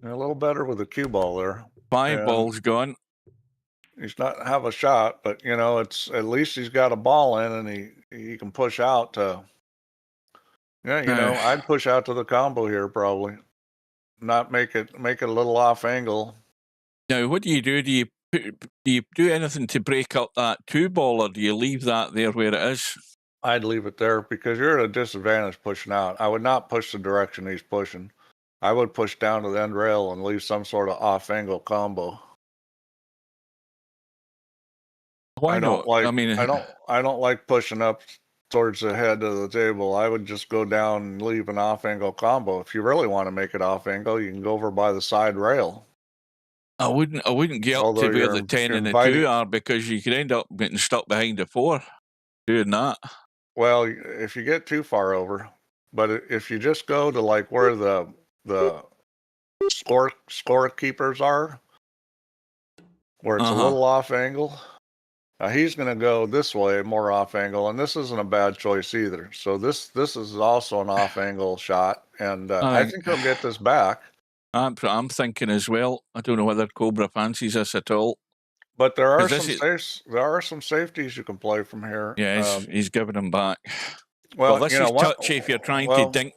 A little better with the cue ball there. 5 balls gone. He's not have a shot, but you know, it's at least he's got a ball in, and he can push out to. Yeah, you know, I'd push out to the combo here probably. Not make it a little off angle. Now, what do you do? Do you do anything to break up that 2 ball, or do you leave that there where it is? I'd leave it there because you're at a disadvantage pushing out. I would not push the direction he's pushing. I would push down to the end rail and leave some sort of off angle combo. Why not? I mean, I don't like pushing up towards the head of the table. I would just go down and leave an off angle combo. If you really want to make it off angle, you can go over by the side rail. I wouldn't get up to where the 10 and the 2 are, because you could end up getting stuck behind the 4 doing that. Well, if you get too far over, but if you just go to like where the score keepers are, where it's a little off angle. Now he's going to go this way, more off angle, and this isn't a bad choice either. So this is also an off angle shot, and I think he'll get this back. I'm thinking as well. I don't know whether Cobra fancies us at all. But there are some safeties you can play from here. Yeah, he's giving them back. Well, this is touchy if you're trying to dink,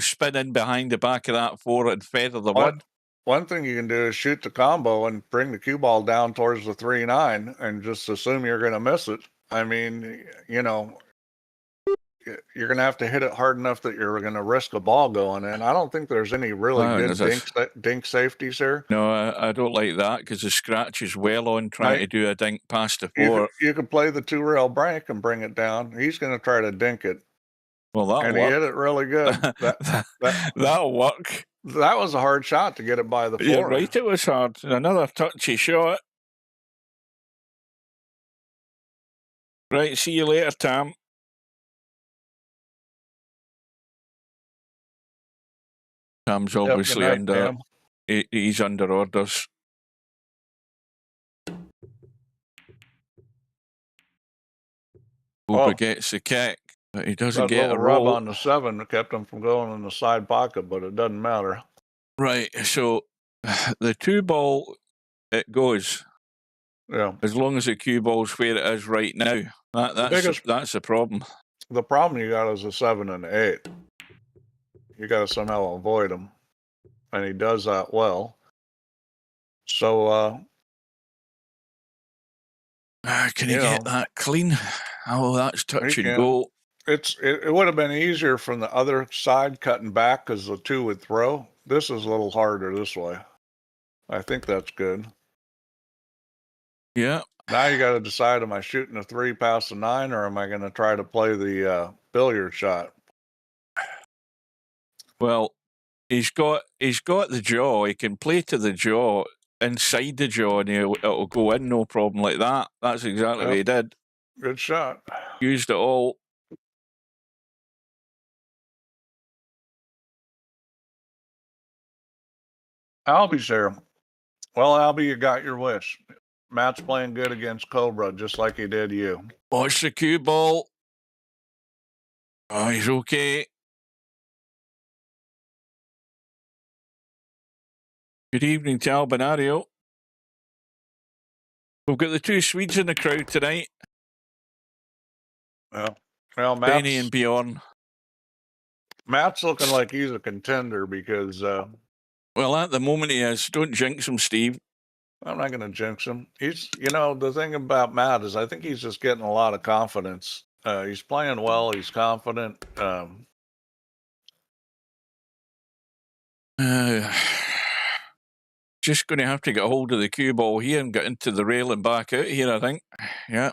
spin in behind the back of that 4 and feather the 1. One thing you can do is shoot the combo and bring the cue ball down towards the 3-9 and just assume you're going to miss it. I mean, you know, you're going to have to hit it hard enough that you're going to risk a ball going in. I don't think there's any really good dink safeties here. No, I don't like that because the scratch is well on trying to do a dink past the 4. You could play the 2-rail break and bring it down. He's going to try to dink it. Well, that'll work. He hit it really good. That'll work. That was a hard shot to get it by the 4. Yeah, right, it was hard. Another touchy shot. Right, see you later, Tam. Tom's Yep, obviously good night, under. Tam. He's under orders. Cobra gets the kick, but he doesn't That get little a rub roll. on the 7 that kept him from going in the side pocket, but it doesn't matter. Right, so the 2-ball, it goes. Yeah. As long as the cue ball's where it is right now. That's the problem. The problem you got is a 7 and 8. You got to somehow avoid him, and he does that well. So, can he get that clean? Oh, that's touch and go. It would have been easier from the other side cutting back because the 2 would throw. This is a little harder this way. I think that's good. Yeah. Now you got to decide: am I shooting a 3 past the 9, or am I going to try to play the billiard shot? Well, he's got the jaw. He can play to the jaw, inside the jaw, and it'll go in no problem like that. That's exactly what he did. Good shot. Used it all. Albie's there. Well, Albie, you got your wish. Matt's playing good against Cobra, just like he did you. Watch the cue ball. Oh, he's okay. Good evening to Albinario. We've got the 2 Swedes in the crowd tonight. Well, Matt's, Benny and Bjorn. Matt's looking like he's a contender because... well, at the moment he is. Don't jinx him, Steve. I'm not going to jinx him. He's, the thing about Matt is I think he's just getting a lot of confidence. He's playing well. He's confident. Just going to have to get a hold of the cue ball here and get into the rail and back out here, I think. Yeah.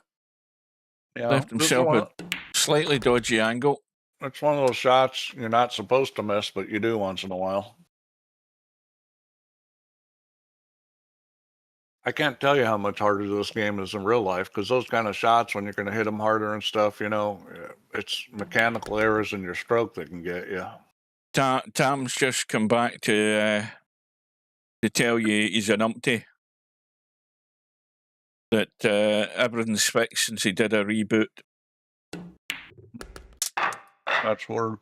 Left himself a slightly dodgy angle. It's one of those shots you're not supposed to miss, but you do once in a while. I can't tell you how much harder this game is in real life because those kind of shots, when you're going to hit them harder and stuff, it's mechanical errors in your stroke that can get you. Tom's just come back to tell you he's an umpty. That everything's fixed since he did a reboot. That's word.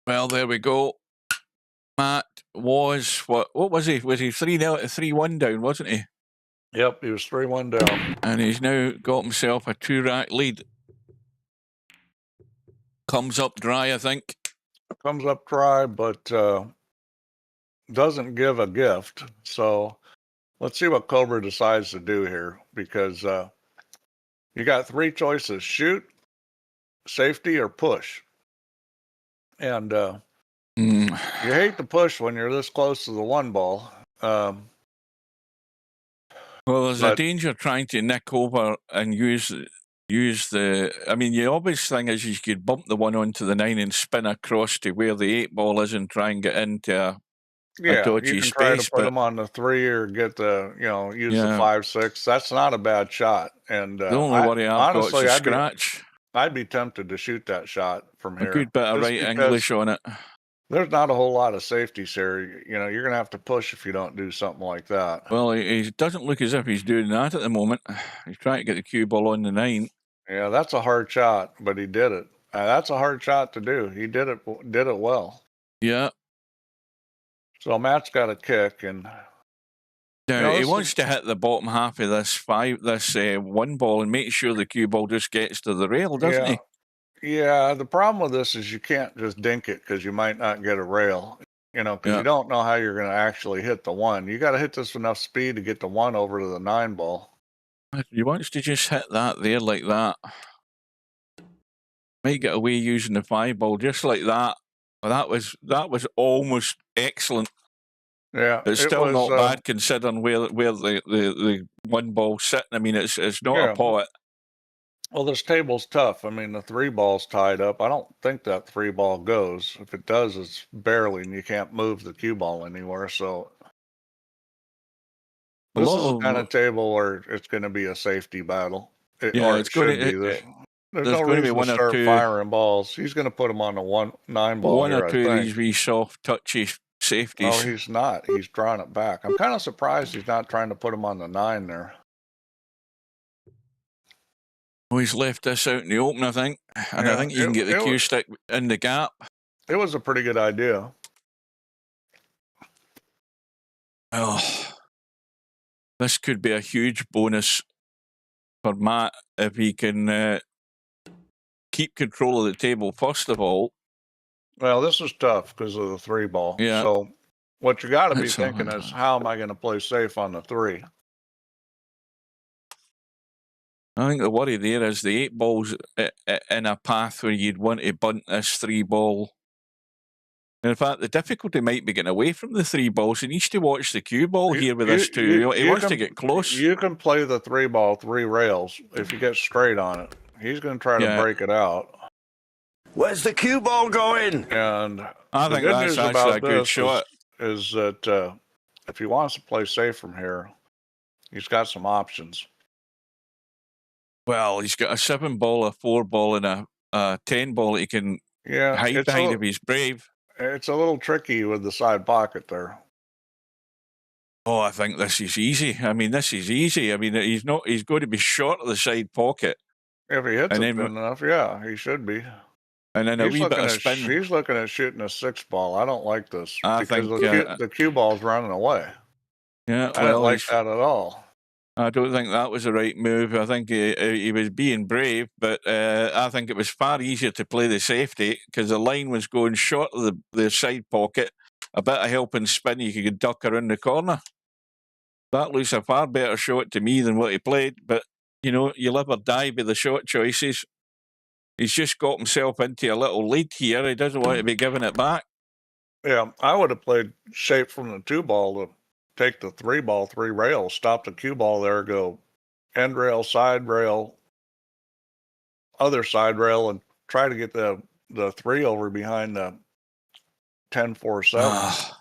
Well, there we go. Matt was, what was he? Was he 3-1 down, wasn't he? Yep, he was 3-1 down. And he's now got himself a 2-rack lead. Comes up dry, I think. Comes up dry, but doesn't give a gift. So let's see what Cobra decides to do here, because you got 3 choices: shoot, safety, or push. And you hate to push when you're this close to the 1 ball. Well, there's a danger trying to nick over and use the. I mean, the obvious thing is you could bump the 1 onto the 9 and spin across to where the 8 ball is and try and get into a dodgy you can space. try to put them on the 3 or get the, use the 5-6. That's not a bad shot. And the only worry I've got is a scratch. I'd be tempted to shoot that shot from here. A good bit of right English on it. There's not a whole lot of safeties here. You're going to have to push if you don't do something like that. Well, he doesn't look as if he's doing that at the moment. He's trying to get the cue ball on the 9. Yeah, that's a hard shot, but he did it. That's a hard shot to do. He did it well. Yeah. So Matt's got a kick, and he wants to hit the bottom half of this 1 ball and make sure the cue ball just gets to the rail, doesn't he? Yeah, the problem with this is you can't just dink it because you might not get a rail, because you don't know how you're going to actually hit the 1. You got to hit this enough speed to get the 1 over to the 9 ball. He wants to just hit that there like that. Might get away using the 5 ball just like that. Well, that was almost excellent. Yeah, it's still not bad considering where the 1 ball's sitting. I mean, it's not a pot. Well, this table's tough. I mean, the 3 ball's tied up. I don't think that 3 ball goes. If it does, it's barely, and you can't move the cue ball anywhere. So this is the kind of table where it's going to be a safety battle. It's going to be. There's there's no going to be reason one to or start two, firing balls. He's going to put them on the 9 ball one here, or I two of think. these wee soft, touchy safeties. Oh, he's not. He's drawing it back. I'm kind of surprised he's not trying to put him on the 9 there. Oh, he's left this out in the open, I think. And I think you can get the cue stick in the gap. It was a pretty good idea. Oh, this could be a huge bonus for Matt if he can keep control of the table, first of all. Well, this is tough because of the 3 ball. Yeah. So what you got to be It's thinking is, how am I going to play safe on the 3? I think the worry there is the 8 ball's in a path where you'd want to bunt this 3 ball. And in fact, the difficulty might be getting away from the 3 balls. He needs to watch the cue ball here with this too. He wants to get close. You can play the 3 ball 3 rails if you get straight on it. He's going to try to break it out. Where's the cue ball going? And I think that's actually a good shot. Is that if he wants to play safe from here, he's got some options. Well, he's got a 7 ball, a 4 ball, and a 10 ball that he can hide behind if he's brave. It's a little tricky with the side pocket there. Oh, I think this is easy. I mean, this is easy. I mean, he's going to be short of the side pocket. If he hits it good enough, yeah, he should be. And then a wee bit of spin. He's looking at shooting a 6 ball. I don't like this. I because think the cue ball's running away. Yeah, I don't like that at all. I don't think that was the right move. I think he was being brave, but I think it was far easier to play the safety because the line was going short of the side pocket. A bit of help and spin, you could duck around the corner. That looks a far better shot to me than what he played, but, you know, you live or die by the shot choices. He's just got himself into a little lead here. He doesn't want to be giving it back. Yeah, I would have played shape from the 2 ball to take the 3 ball, 3 rails, stop the cue ball there, go end rail, side rail, other side rail, and try to get the 3 over behind the 10-4-7.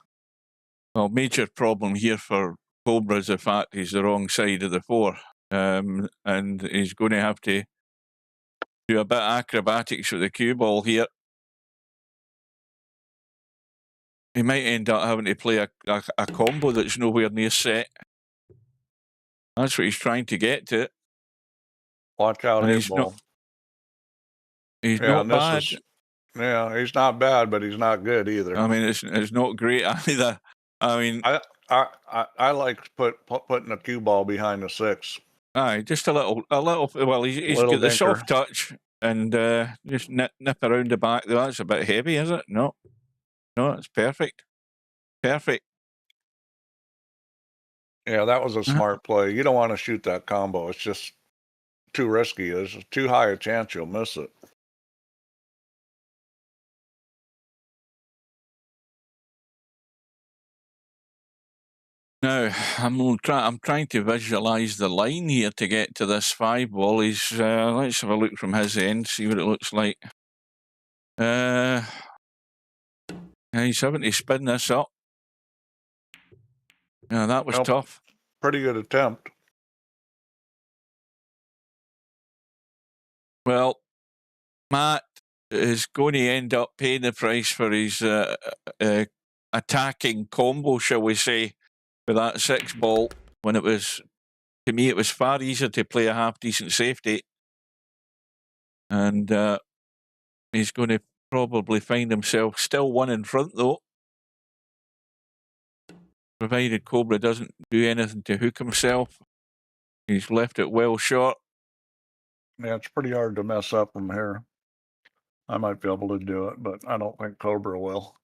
Well, major problem here for Cobra is the fact he's the wrong side of the 4. And he's going to have to do a bit of acrobatics with the cue ball here. He might end up having to play a combo that's nowhere near set. That's what he's trying to get to. Watch out, his ball. He's not bad. He's not bad, but he's not good either. I mean, it's not great either. I mean, I like putting a cue ball behind the 6. Aye, just a little. Well, he's got the soft touch and just nip around the back. That's a bit heavy, is it? No, it's perfect. Perfect. Yeah, that was a smart play. You don't want to shoot that combo. It's just too risky. There's too high a chance you'll miss it. Now, I'm trying to visualise the line here to get to this 5 ball. Let's have a look from his end, see what it looks like. He's having to spin this up. Yeah, that was tough. Pretty good attempt. Well, Matt is going to end up paying the price for his attacking combo, shall we say, with that 6 ball, when it was, to me, it was far easier to play a half-decent safety. And he's going to probably find himself still 1 in front, though. Provided Cobra doesn't do anything to hook himself. He's left it well short. Yeah, it's pretty hard to mess up from here. I might be able to do it, but I don't think Cobra will.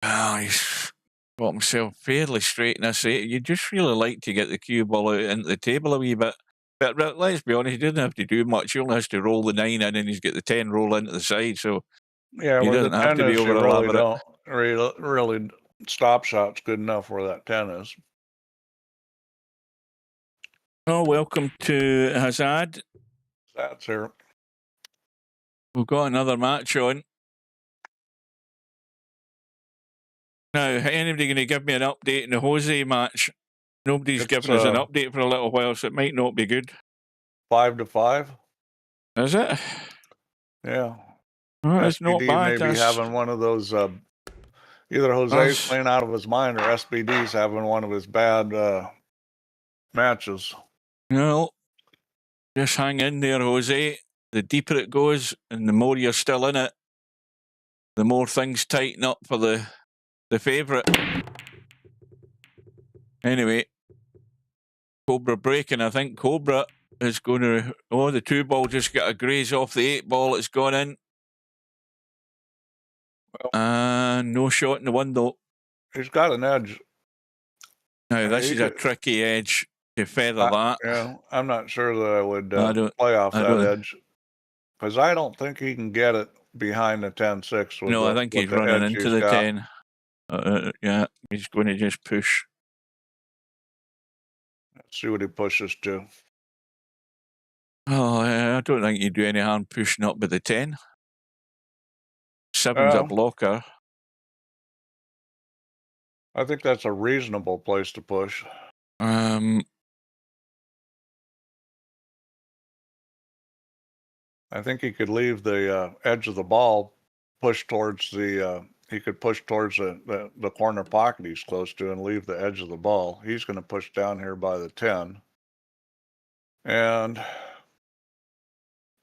He's got himself fairly straight in this. You just really like to get the cue ball out into the table a wee bit. But let's be honest, he doesn't have to do much. He only has to roll the 9 in and he's got the 10 roll into the side. So yeah, he doesn't have to be over elaborate. Really, stop shot's good enough where that 10 is. Oh, welcome to Hazard. That's here. We've got another match on. Now, anybody going to give me an update in the Jose match? Nobody's It's, given us an update for a little while, so it might not be good. 5-5. Is it? Yeah. Well, it's not SBD bad. may be having one of those. Either Jose's playing out of his mind or SBD's having one of his bad matches. Well, just hang in there, Jose. The deeper it goes and the more you're still in it, the more things tighten up for the favourite. Anyway, Cobra breaking. I think Cobra is going to... Oh, the 2-ball just got a graze off the 8-ball. It's gone in. And no shot in the window. He's got an edge. Now, this is a tricky edge to feather that. Yeah, I'm not sure that I would play off that edge. Because I don't think he can get it behind the 10-6. No, I think he's running into the 10. Yeah, he's going to just push. Let's see what he pushes to. Oh, I don't think you do any harm pushing up with the 10. 7's a blocker. I think that's a reasonable place to push. I think he could leave the edge of the ball, push towards the. He could push towards the corner pocket he's close to and leave the edge of the ball. He's going to push down here by the 10, and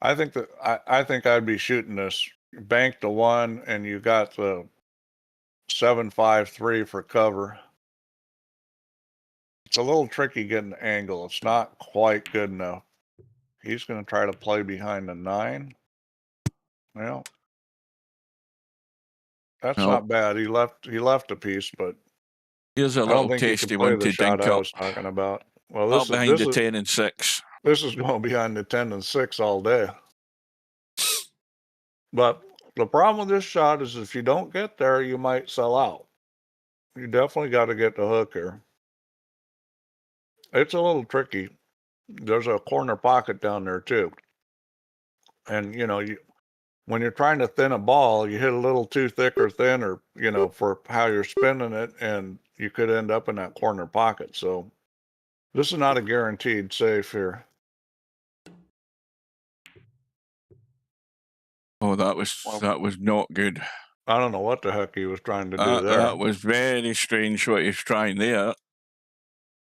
I think that I think I'd be shooting this bank to 1, and you got the 7-5-3 for cover. It's a little tricky getting the angle. It's not quite good enough. He's going to try to play behind the 9. Well, that's not bad. He left a piece, but here's a little tasty one to dink up. I was talking about. Well, this behind the 10 and 6. This is going behind the 10 and 6 all day. But the problem with this shot is if you don't get there, you might sell out. You definitely got to get the hook here. It's a little tricky. There's a corner pocket down there too. And, when you're trying to thin a ball, you hit a little too thick or thin or, for how you're spinning it, and you could end up in that corner pocket. So this is not a guaranteed safe here. Oh, that was not good. I don't know what the heck he was trying to do there. That was very strange what he was trying there.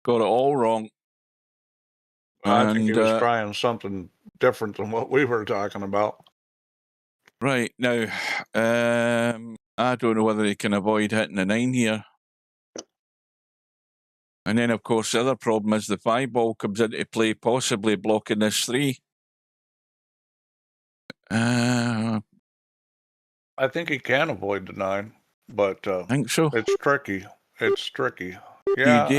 Got it all wrong. I think he was trying something different than what we were talking about. Right, now, I don't know whether he can avoid hitting the 9 here. And then, of course, the other problem is the 5-ball comes into play, possibly blocking this 3. I think he can avoid the 9, but I think so. It's tricky. It's tricky. Yeah,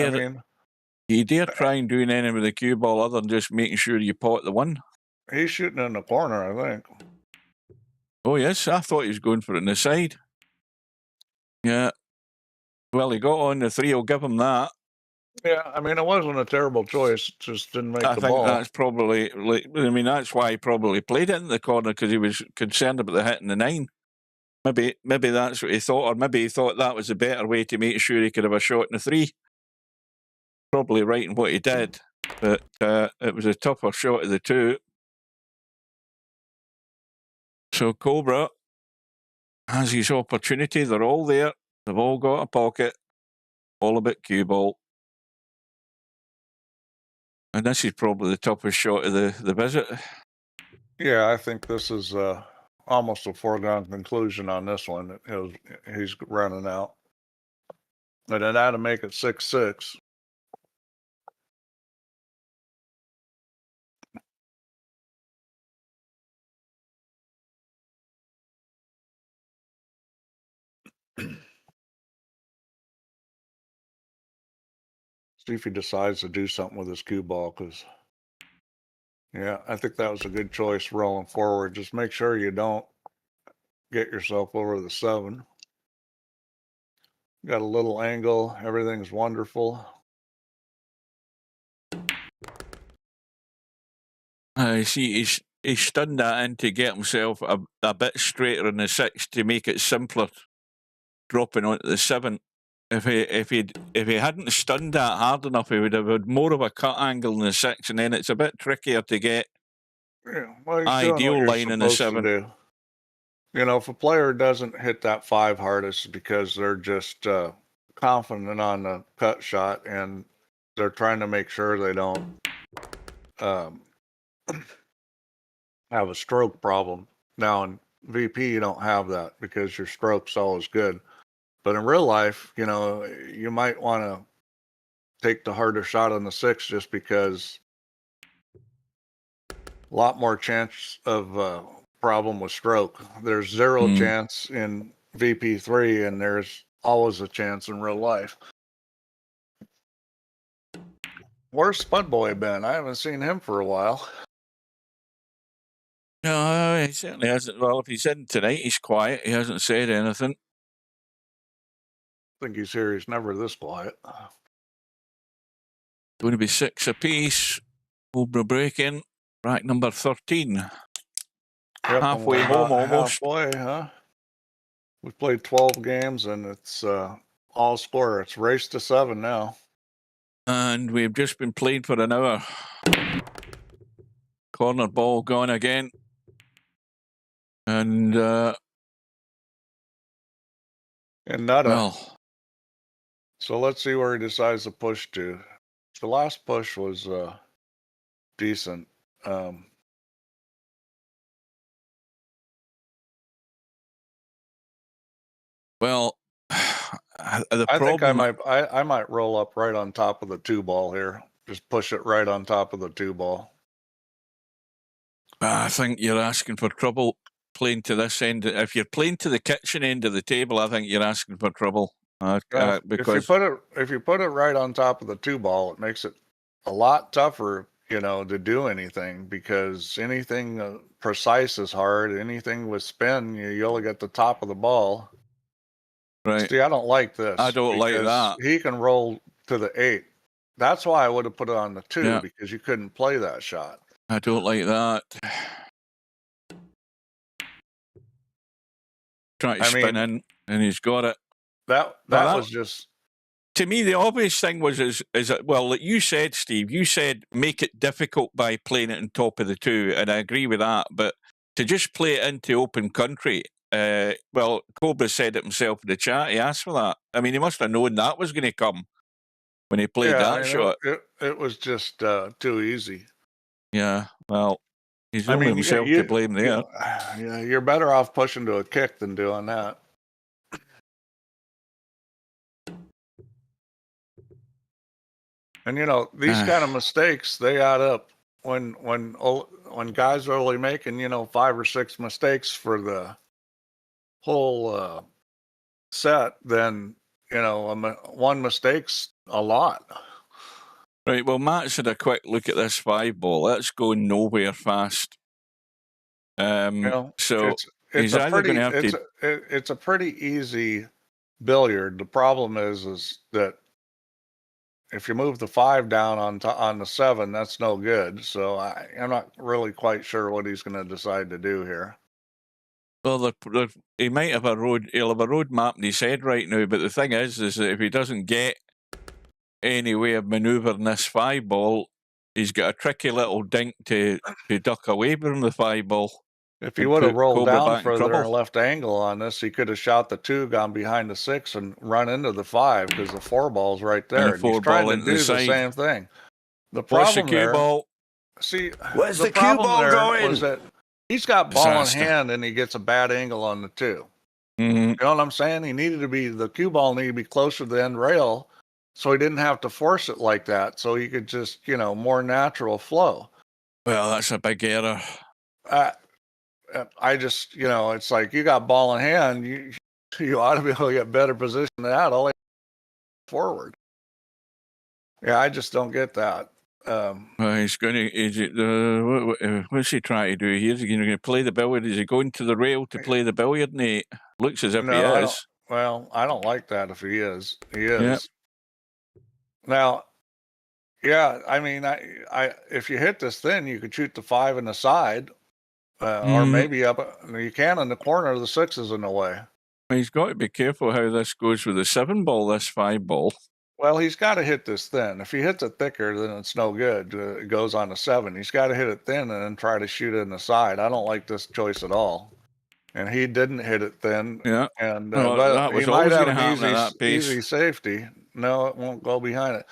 you dare try and do anything with the cue ball other than just making sure you pot the 1? He's shooting in the corner, I think. Oh, yes, I thought he was going for it on the side. Yeah. Well, he got on the 3, I'll give him that. Yeah, it wasn't a terrible choice. It just didn't make the ball. I think that's probably, that's why he probably played it in the corner, because he was concerned about the hitting the 9. Maybe that's what he thought, or maybe he thought that was a better way to make sure he could have a shot in the 3. Probably right in what he did, but it was a tougher shot of the 2. So Cobra has his opportunity. They're all there. They've all got a pocket. All about cue ball. And this is probably the toughest shot of the visit. Yeah, I think this is almost a foregone conclusion on this one. He's running out. And it had to make it 6-6. See if he decides to do something with his cue ball, because yeah, I think that was a good choice rolling forward. Just make sure you don't get yourself over the 7. Got a little angle. Everything's wonderful. I see he's stunned that in to get himself a bit straighter in the 6 to make it simpler, dropping onto the 7. if he hadn't stunned that hard enough, he would have had more of a cut angle in the 6, and then it's a bit trickier to get well, he's doing ideal what you're line in the supposed to 7. do. You know, if a player doesn't hit that 5 hardest because they're just confident on the cut shot and they're trying to make sure they don't have a stroke problem. Now in VP, you don't have that because your stroke's always good. But in real life, you know, you might want to take the harder shot on the 6 just because a lot more chance of problem with stroke. There's 0 chance in VP3, and there's always a chance in real life. Where's Spud Boy been? I haven't seen him for a while. No, he certainly hasn't. Well, if he's in tonight, he's quiet. He hasn't said anything. I think he's here. He's never this quiet. Going to be 6 apiece. Cobra breaking. Rack number 13. Yep, Halfway home almost. Halfway, huh? We've played 12 games and it's all square. It's race to 7 now. And we've just been playing for an hour. Corner ball gone again. And nada. Well, So let's see where he decides to push to. The last push was decent. well, the I think problem. I might roll up right on top of the 2 ball here. Just push it right on top of the 2 ball. I think you're asking for trouble playing to this end. If you're playing to the kitchen end of the table, I think you're asking for trouble. Because if you put it right on top of the 2 ball, it makes it a lot tougher, you know, to do anything, because anything precise is hard. Anything with spin, you only get the top of the ball. Right. See, I don't like this. I don't like that. He can roll to the 8. That's why I would have put it on the 2, Yeah. because you couldn't play that shot. I don't like that. Trying to spin in, and he's got it. That was just. To me, the obvious thing was is that, well, like you said, Steve, you said make it difficult by playing it on top of the 2, and I agree with that. But to just play it into open country, well, Cobra said it himself in the chat. He asked for that. I mean, he must have known that was going to come when he played that shot. It was just too easy. Yeah, well, he's only himself to blame there. Yeah, you're better off pushing to a kick than doing that. And you know, these kind of mistakes, they add up. When guys are only making, you know, 5 or 6 mistakes for the whole set, then you know, one mistake's a lot. Right, well, Matt's had a quick look at this 5 ball. That's going nowhere fast. You know, so it's he's either going to have to. It's a pretty easy billiard. The problem is that if you move the 5 down on the 7, that's no good. So I'm not really quite sure what he's going to decide to do here. Well, he might have he'll have a road map in his head right now, but the thing is that if he doesn't get any way of manoeuvring this 5 ball, he's got a tricky little dink to duck away from the 5 ball. If he would have rolled down further and left angle on this, he could have shot the 2, gone behind the 6, and run into the 5, because the 4 ball's right there. And he's trying to do the same thing. The problem there, see, where's the cue ball going? Was that he's got ball in hand and he gets a bad angle on the 2. Mm-hmm. You know what I'm saying? The cue ball needed to be closer to the end rail, so he didn't have to force it like that. So he could just, you know, more natural flow. Well, that's a big error. I just, you know, it's like you got ball in hand, you ought to be able to get better position than that. All forward. Yeah, I just don't get that. He's going to. What's he trying to do here? Is he going to play the billiard? Is he going to the rail to play the billiard? Nate looks as if he is. I don't like that. If he is, he is. Yep. Now, yeah, I mean, I if you hit this thin, you could shoot the 5 in the side. Or maybe up, you can in the corner, the 6 is in the way. He's got to be careful how this goes with the 7-ball, this 5-ball. Well, he's got to hit this thin. If he hits it thicker, then it's no good. It goes on to 7. He's got to hit it thin and then try to shoot it in the side. I don't like this choice at all. And he didn't hit it thin. Yeah. And Well, but that was he might always have going to an happen at that pace. easy safety. No, it won't go behind it.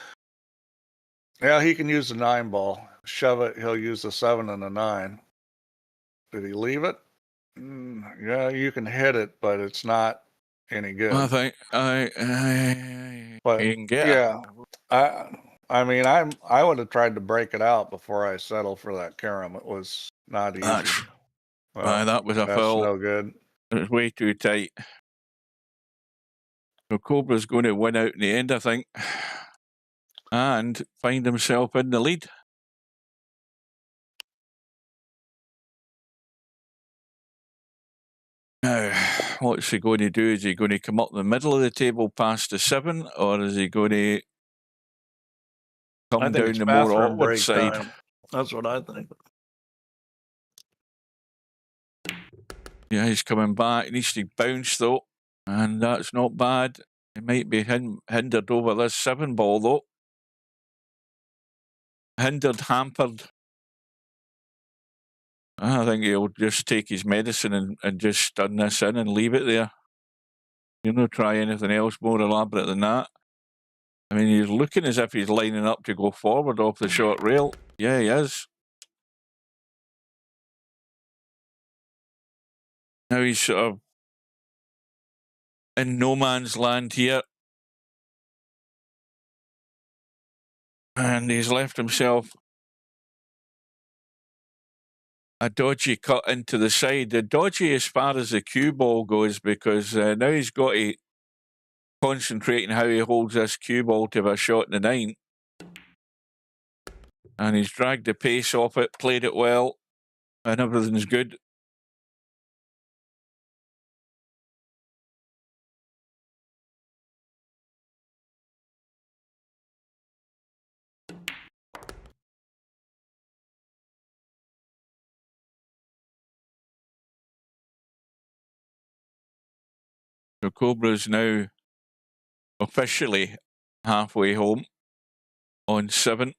Yeah, he can use the 9-ball. Shove it. He'll use the 7 and the 9. Did he leave it? Yeah, you can hit it, but it's not any good. I think But you can get it. yeah, I mean, I would have tried to break it out before I settled for that carom. It was not easy. That was a That's foul. no good. It was way too tight. So Cobra's going to win out in the end, I think, and find himself in the lead. Now, what's he going to do? Is he going to come up the middle of the table past the 7, or is he going to come down the more awkward side? Time. That's what I think. Yeah, he's coming back. He needs to bounce, though, and that's not bad. He might be hindered over this 7-ball, though. Hindered, hampered. I think he'll just take his medicine and just stun this in and leave it there. He'll not try anything else more elaborate than that. I mean, he's looking as if he's lining up to go forward off the short rail. Yeah, he is. Now he's sort of in no man's land here. And he's left himself a dodgy cut into the side. The dodgy as far as the cue ball goes, because now he's got to concentrate on how he holds this cue ball to have a shot in the 9. And he's dragged the pace off it, played it well, and everything's good. So Cobra's now officially halfway home on 7.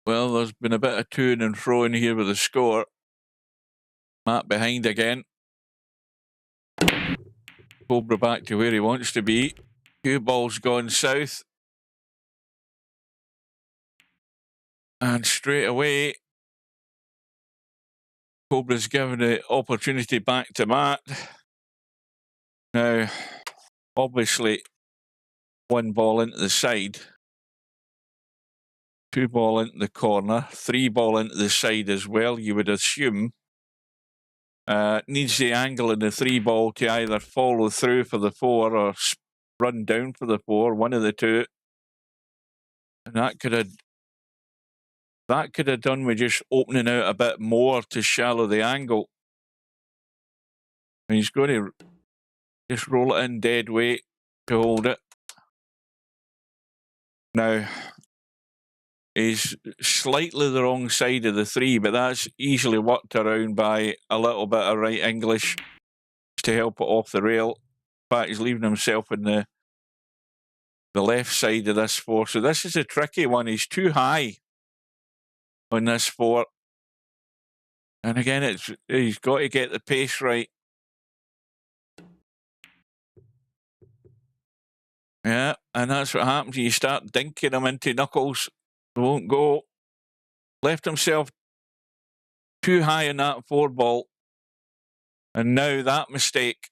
Well, there's been a bit of to and fro in here with the score. Matt behind again. Cobra back to where he wants to be. Cue ball's gone south. And straight away, Cobra's given the opportunity back to Matt. Now, obviously, 1 ball into the side. 2 ball into the corner. 3 ball into the side as well, you would assume. Needs the angle in the 3 ball to either follow through for the 4 or run down for the 4, one of the two. And that could have done with just opening out a bit more to shallow the angle. And he's going to just roll it in dead weight to hold it. Now, he's slightly the wrong side of the 3, but that's easily worked around by a little bit of right English to help it off the rail. In fact, he's leaving himself in the left side of this 4. So this is a tricky one. He's too high on this 4. And again, he's got to get the pace right. Yeah, and that's what happens. You start dinking him into knuckles. It won't go. Left himself too high in that 4 ball. And now that mistake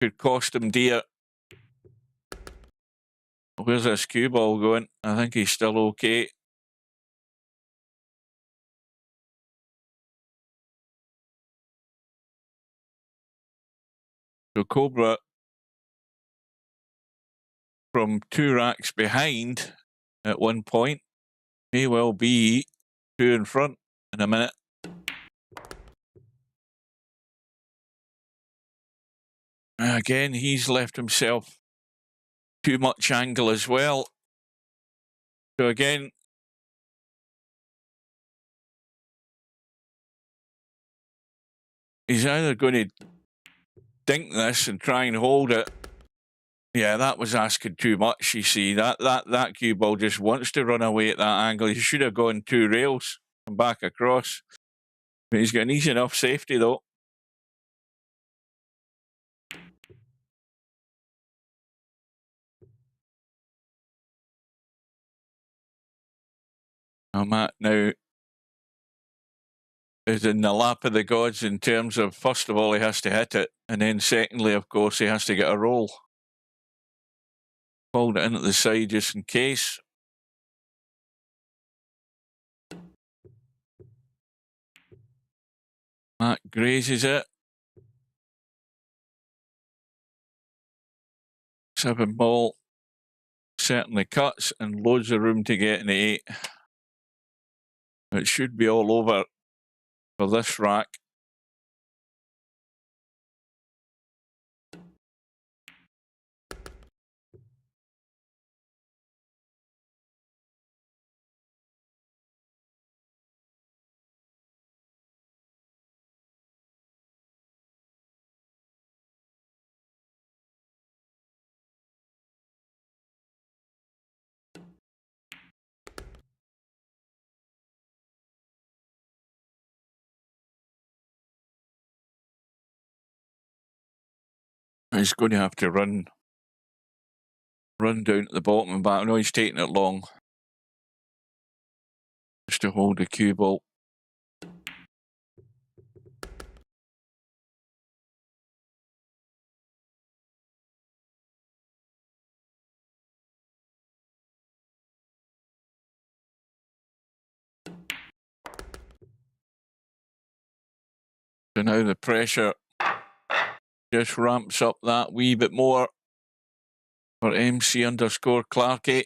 could cost him dear. Where's this cue ball going? I think he's still okay. So Cobra, from 2 racks behind at one point, may well be 2 in front in a minute. Again, he's left himself too much angle as well. So again, he's either going to dink this and try and hold it. Yeah, that was asking too much, you see. That cue ball just wants to run away at that angle. He should have gone 2 rails and back across. But he's got an easy enough safety, though. Matt now is in the lap of the gods in terms of, first of all, he has to hit it. And then secondly, of course, he has to get a roll. Pulled it in at the side just in case. Matt grazes it. 7 ball. Certainly cuts and loads of room to get in the 8. It should be all over for this rack. He's going to have to run down to the bottom and back. I know he's taking it long just to hold the cue ball. So now the pressure just ramps up that wee bit more for MC_Clarky.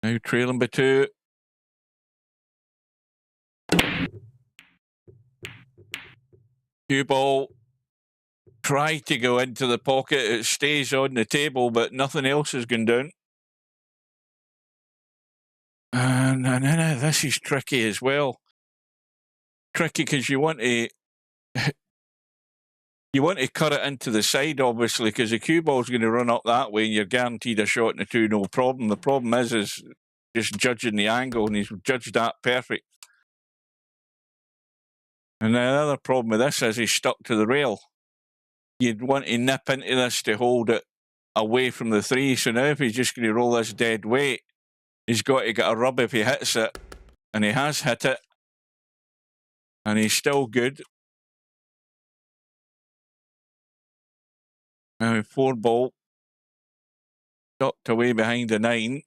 Now trailing by 2. Cue ball try to go into the pocket. It stays on the table, but nothing else has gone down. And this is tricky as well. Tricky because you want to cut it into the side, obviously, because the cue ball's going to run up that way and you're guaranteed a shot in the 2, no problem. The problem is just judging the angle, and he's judged that perfect. And the other problem with this is he's stuck to the rail. You'd want to nip into this to hold it away from the 3. So now if he's just going to roll this dead weight, he's got to get a rub if he hits it. And he has hit it. And he's still good. Now 4 ball. Tucked away behind the 9.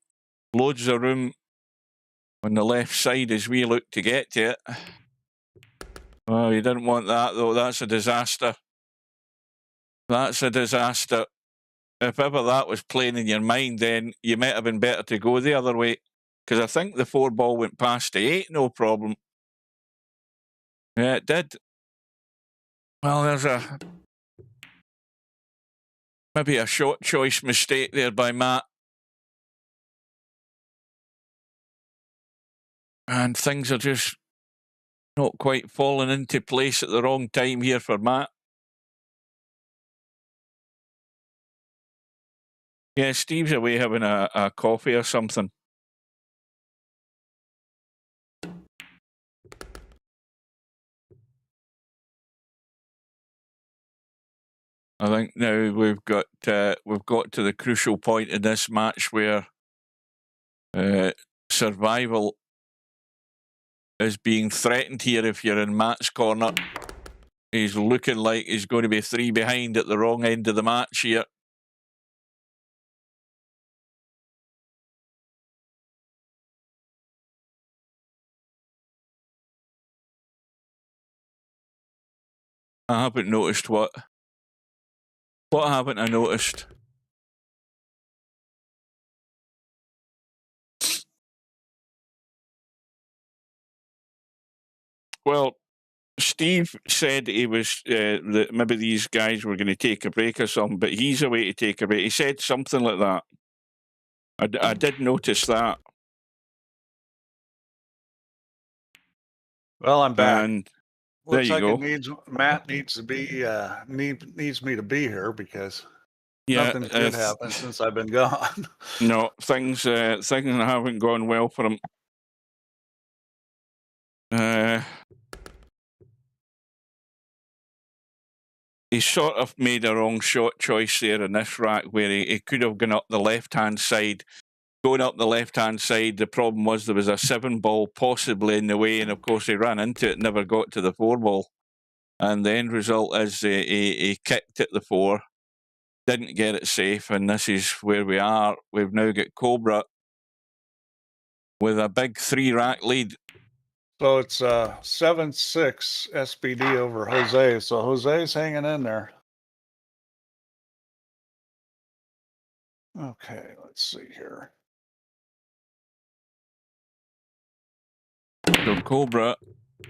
Loads of room on the left side as we look to get to it. Oh, you didn't want that, though. That's a disaster. That's a disaster. If ever that was playing in your mind, then you might have been better to go the other way. Because I think the 4 ball went past the 8, no problem. Yeah, it did. Well, there's maybe a short choice mistake there by Matt. And things are just not quite falling into place at the wrong time here for Matt. Yeah, Steve's away having a coffee or something. I think now we've got to the crucial point in this match where survival is being threatened here. If you're in Matt's corner, he's looking like he's going to be 3 behind at the wrong end of the match here. I haven't noticed what. What haven't I noticed? Well, Steve said he was that maybe these guys were going to take a break or something, but he's away to take a break. He said something like that. I did notice that. Well, I'm back. And there Looks you like go. it needs Matt needs to be needs me to be here because Yeah, nothing's good happened since I've been gone. no, things haven't gone well for him. He sort of made a wrong shot choice there in this rack where he could have gone up the left-hand side. Going up the left-hand side, the problem was there was a 7-ball possibly in the way, and of course he ran into it, never got to the 4-ball. And the end result is he kicked at the 4, didn't get it safe, and this is where we are. We've now got Cobra with a big 3-rack lead. So it's 7-6 SPD over Jose. So Jose's hanging in there. Okay, let's see here. So Cobra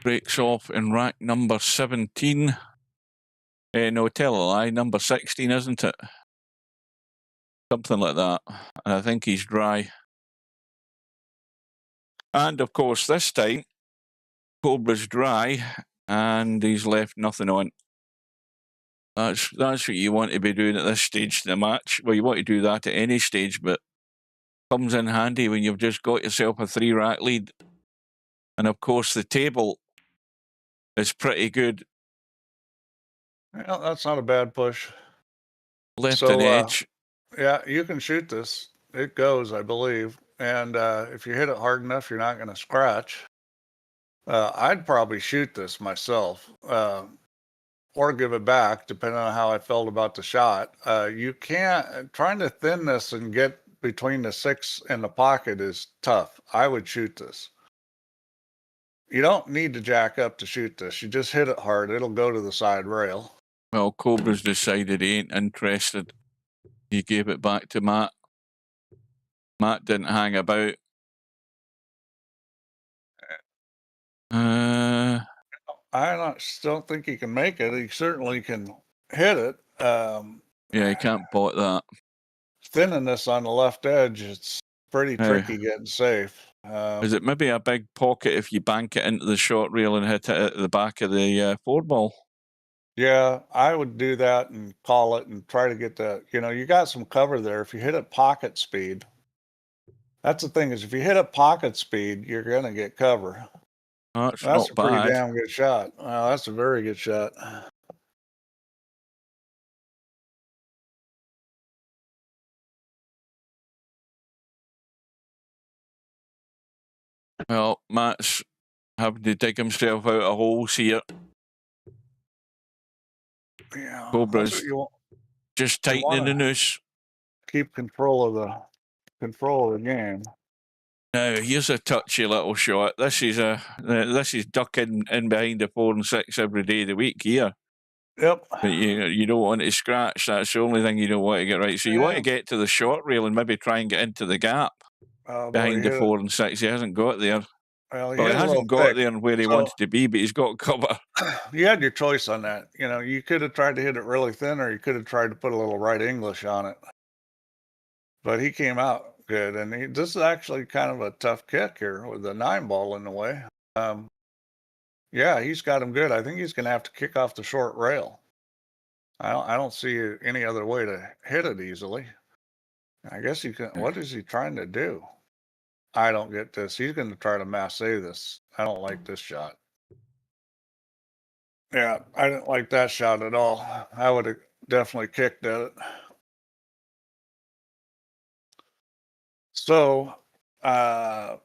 breaks off in rack number 17. No, tell a lie, number 16, isn't it? Something like that. And I think he's dry. And of course, this time, Cobra's dry and he's left nothing on. That's what you want to be doing at this stage of the match. Well, you want to do that at any stage, but comes in handy when you've just got yourself a 3-rack lead. And of course, the table is pretty good. Well, that's not a bad push. Left an edge. Yeah, you can shoot this. It goes, I believe. And if you hit it hard enough, you're not going to scratch. I'd probably shoot this myself or give it back, depending on how I felt about the shot. You can't, trying to thin this and get between the 6 and the pocket is tough. I would shoot this. You don't need to jack up to shoot this. You just hit it hard. It'll go to the side rail. Well, Cobra's decided he ain't interested. He gave it back to Matt. Matt didn't hang about. I still think he can make it. He certainly can hit it. Yeah, he can't bot that. Thinning this on the left edge, it's pretty tricky getting safe. Is it maybe a big pocket if you bank it into the short reel and hit it at the back of the 4-ball? Yeah, I would do that and call it and try to get the, you got some cover there. If you hit it pocket speed, that's the thing is if you hit it pocket speed, you're going to get cover. That's a not pretty bad. damn good shot. Wow, that's a very good shot. Well, Matt's having to dig himself out of holes here. Yeah, Cobra's just tightening the noose. Keep control of the game. Now here's a touchy little shot. This is ducking in behind the 4 and 6 every day of the week here. Yep. But you don't want to scratch. That's the only thing you don't want to get right. So you want to get to the short rail and maybe try and get into the gap behind the 4 and 6. He hasn't got there. Well, he hasn't got there where he wanted to be, but he's got cover. You had your choice on that. You could have tried to hit it really thin, or you could have tried to put a little right English on it. But he came out good, and this is actually kind of a tough kick here with the 9-ball in the way. Yeah, he's got him good. I think he's going to have to kick off the short rail. I don't see any other way to hit it easily. I guess he can. What is he trying to do? I don't get this. He's going to try to masse this. I don't like this shot. Yeah, I didn't like that shot at all. I would have definitely kicked at it. So, not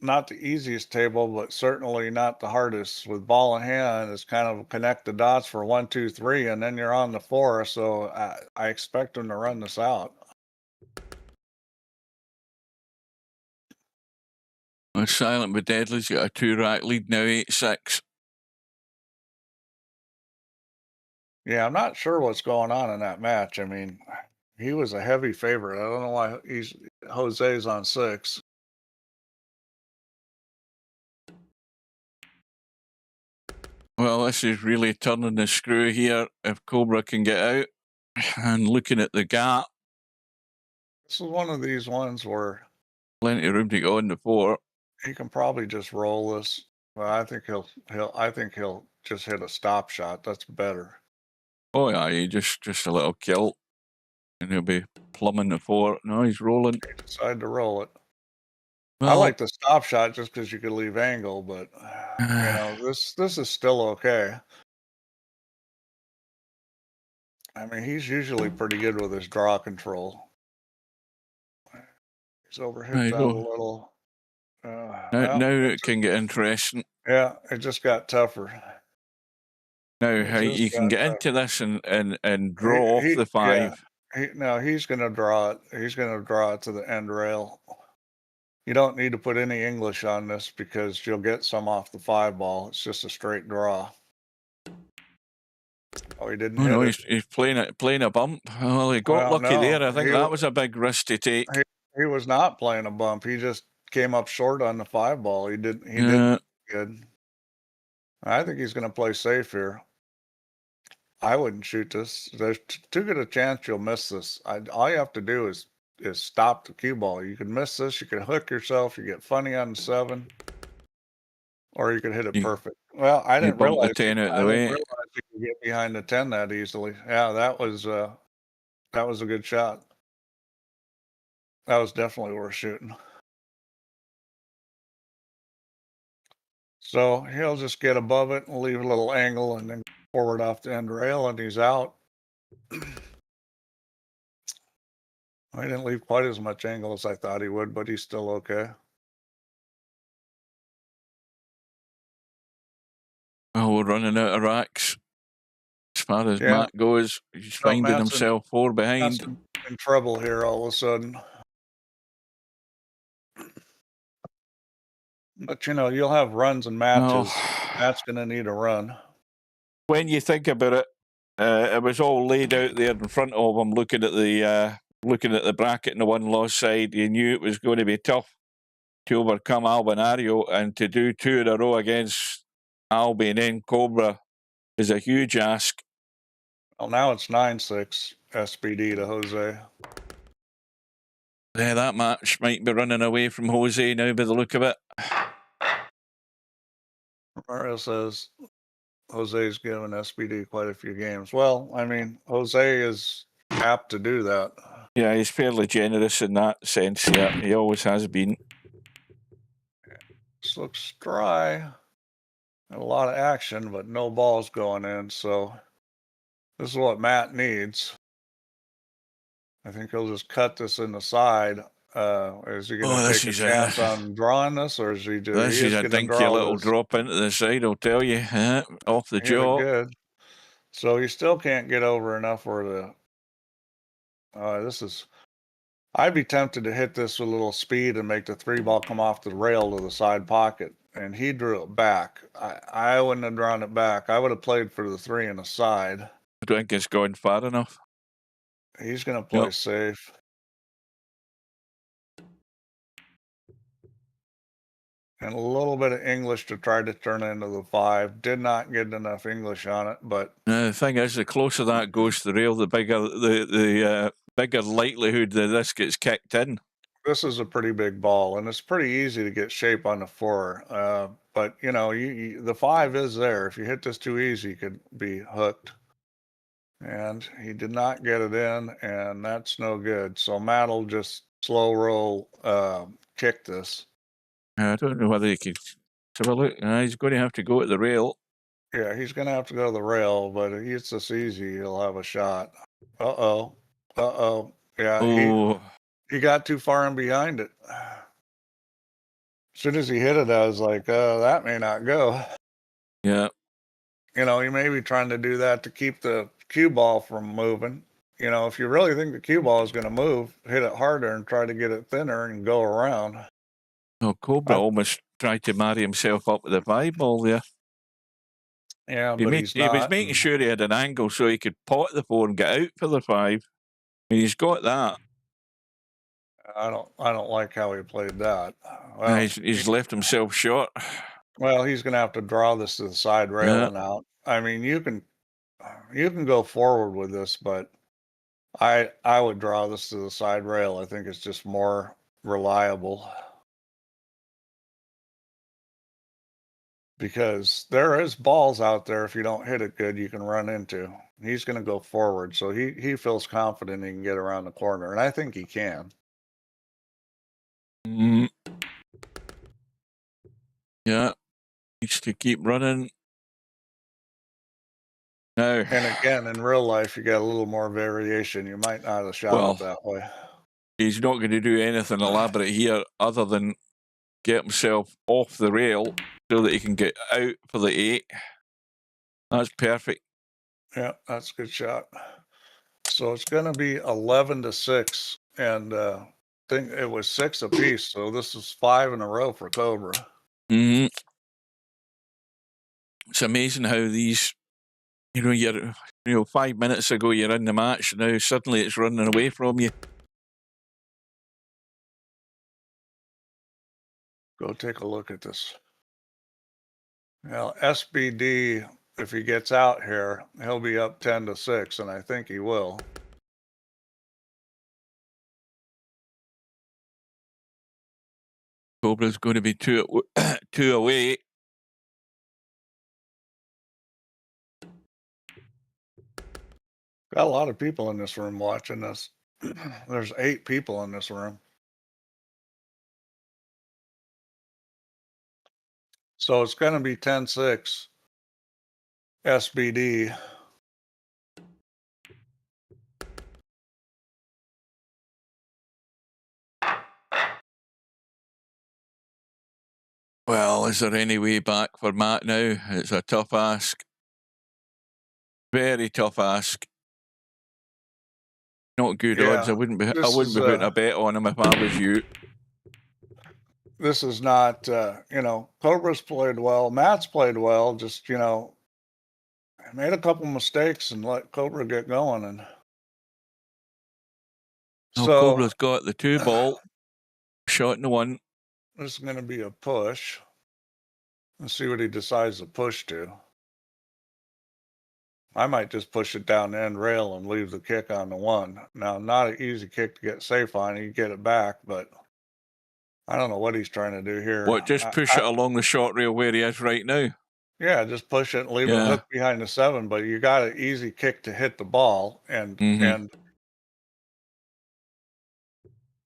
the easiest table, but certainly not the hardest. With ball in hand, it's kind of connect the dots for 1, 2, 3, and then you're on the 4. So I expect him to run this out. Well, Silent but Deadly's got a 2-rack lead now, 8-6. Yeah, I'm not sure what's going on in that match. I mean, he was a heavy favorite. I don't know why Jose's on 6. Well, this is really turning the screw here if Cobra can get out. And looking at the gap. This is one of these ones where Plenty of room to go on the 4. he can probably just roll this. Well, I think he'll just hit a stop shot. That's better. Oh yeah, just a little kill, and he'll be plumbing the 4. No, he's rolling. He decided to roll it. Well, I like the stop shot just because you could leave angle, but you know, this is still okay. I mean, he's usually pretty good with his draw control. He's overhit that a little. now it can get interesting. Yeah, it just got tougher. Now how you can get into this and draw off the 5. Yeah, he's going to draw it. He's going to draw it to the end rail. You don't need to put any English on this because you'll get some off the 5 ball. It's just a straight draw. Oh, he didn't. Oh no, he's playing a bump. Well, he got lucky there. I think that was a big risk to take. He was not playing a bump. He just came up short on the 5 ball. He didn't good. I think he's going to play safe here. I wouldn't shoot this. There's too good a chance you'll miss this. All you have to do is stop the cue ball. You can miss this. You can hook yourself. You get funny on the 7, or you could hit it perfect. Well, I didn't realize the 10 out of the way. you could get behind the 10 that easily. Yeah, that was a good shot. That was definitely worth shooting. So he'll just get above it and leave a little angle and then forward off the end rail, and he's out. I didn't leave quite as much angle as I thought he would, but he's still okay. Oh, we're running out of racks. As far as Matt goes, he's finding himself 4 behind. In trouble here all of a sudden. But you know, you'll have runs and matches. Matt's going to need a run. When you think about it, it was all laid out there in front of him, looking at the bracket on the one-loss side. You knew it was going to be tough to overcome Albinario, and to do 2 in a row against Albi and then Cobra is a huge ask. Well, now it's 9-6 SBD to Jose. Yeah, that match might be running away from Jose now by the look of it. Mario says Jose's given SBD quite a few games. Well, I mean, Jose is apt to do that. Yeah, he's fairly generous in that sense. Yeah, he always has been. This looks dry. A lot of action, but no balls going in. So this is what Matt needs. I think he'll just cut this in the side. Is he going to take a chance on drawing this, or is he just? This is a dinky little drop into the side, I'll tell you. Off the jaw. Good. So you still can't get over enough where the. I'd be tempted to hit this with a little speed and make the 3 ball come off the rail to the side pocket, and he drew it back. I wouldn't have drawn it back. I would have played for the 3 in the side. I don't think it's going far enough. He's going to play safe. And a little bit of English to try to turn into the 5. Did not get enough English on it, but the thing is, the closer that goes to the rail, the bigger the bigger likelihood that this gets kicked in. This is a pretty big ball, and it's pretty easy to get shape on the 4. But you know, the 5 is there. If you hit this too easy, you could be hooked. And he did not get it in, and that's no good. So Matt will just slow roll kick this. I don't know whether he could have a look. He's going to have to go at the rail. Yeah, he's going to have to go to the rail, but if he hits this easy, he'll have a shot. Uh-oh. Yeah, he got too far in behind it. As soon as he hit it, I was like, that may not go. Yeah. You know, he may be trying to do that to keep the cue ball from moving. You know, if you really think the cue ball is going to move, hit it harder and try to get it thinner and go around. Oh, Cobra almost tried to marry himself up with the 5 ball there. Yeah, he was making sure he had an angle so he could pot the 4 and get out for the 5. And he's got that. I don't like how he played that. Well, he's left himself short. Well, he's going to have to draw this to the side rail and out. I mean, you can go forward with this, but I would draw this to the side rail. I think it's just more reliable. Because there is balls out there, if you don't hit it good, you can run into. He's going to go forward, so he feels confident he can get around the corner, and I think he can. Yeah, needs to keep running. Now, and again, in real life, you got a little more variation. You might not have shot it that way. He's not going to do anything elaborate here other than get himself off the rail so that he can get out for the 8. That's perfect. Yeah, that's a good shot. So it's going to be 11-6, and I think it was 6 apiece. So this is 5 in a row for Cobra. Mm-hmm. It's amazing how these, you're 5 minutes ago you're in the match, now suddenly it's running away from you. Go take a look at this. Now, SBD, if he gets out here, he'll be up 10-6, and I think he will. Cobra's going to be 2 away. Got a lot of people in this room watching this. There's 8 people in this room. So it's going to be 10-6 SBD. Well, is there any way back for Matt now? It's a tough ask. Very tough ask. Not good odds. I wouldn't be putting a bet on him if I was you. This is not, Cobra's played well. Matt's played well. Just, made a couple mistakes and let Cobra get going. And so Cobra's got the 2 ball, shot in the 1. This is going to be a push. Let's see what he decides to push to. I might just push it down the end rail and leave the kick on the 1. Now, not an easy kick to get safe on. You get it back, but I don't know what he's trying to do here. What, just push it along the short rail where he is right now? Yeah, just push it and leave a hook behind the 7, but you got an easy kick to hit the ball. And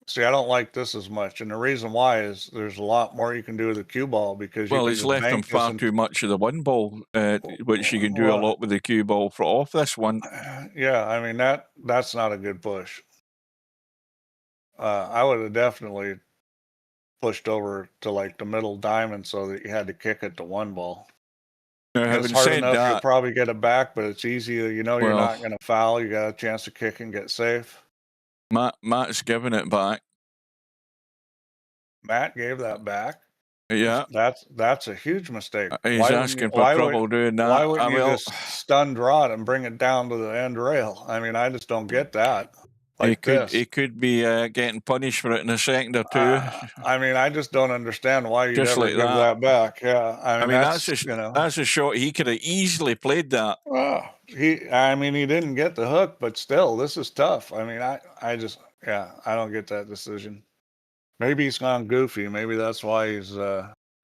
see, I don't like this as much. And the reason why is there's a lot more you can do with the cue ball because he's left him far too much of the 1 ball, which you can do a lot with the cue ball for off this 1. Yeah, I mean, that's not a good push. I would have definitely pushed over to like the middle diamond so that you had to kick it to 1 ball. Now, it's hard enough, you'll probably get it back, but it's easy. You're not going to foul. You got a chance to kick and get safe. Matt's giving it back. Matt gave that back. Yeah, that's a huge mistake. He's asking for trouble doing that. Why wouldn't you just stun draw it and bring it down to the end rail? I mean, I just don't get that. He could be getting punished for it in a second or 2. I mean, I just don't understand why you never give that back. Yeah, I mean that's a shot. He could have easily played that. He didn't get the hook, but still, this is tough. I mean, I don't get that decision. Maybe he's gone goofy. Maybe that's why he's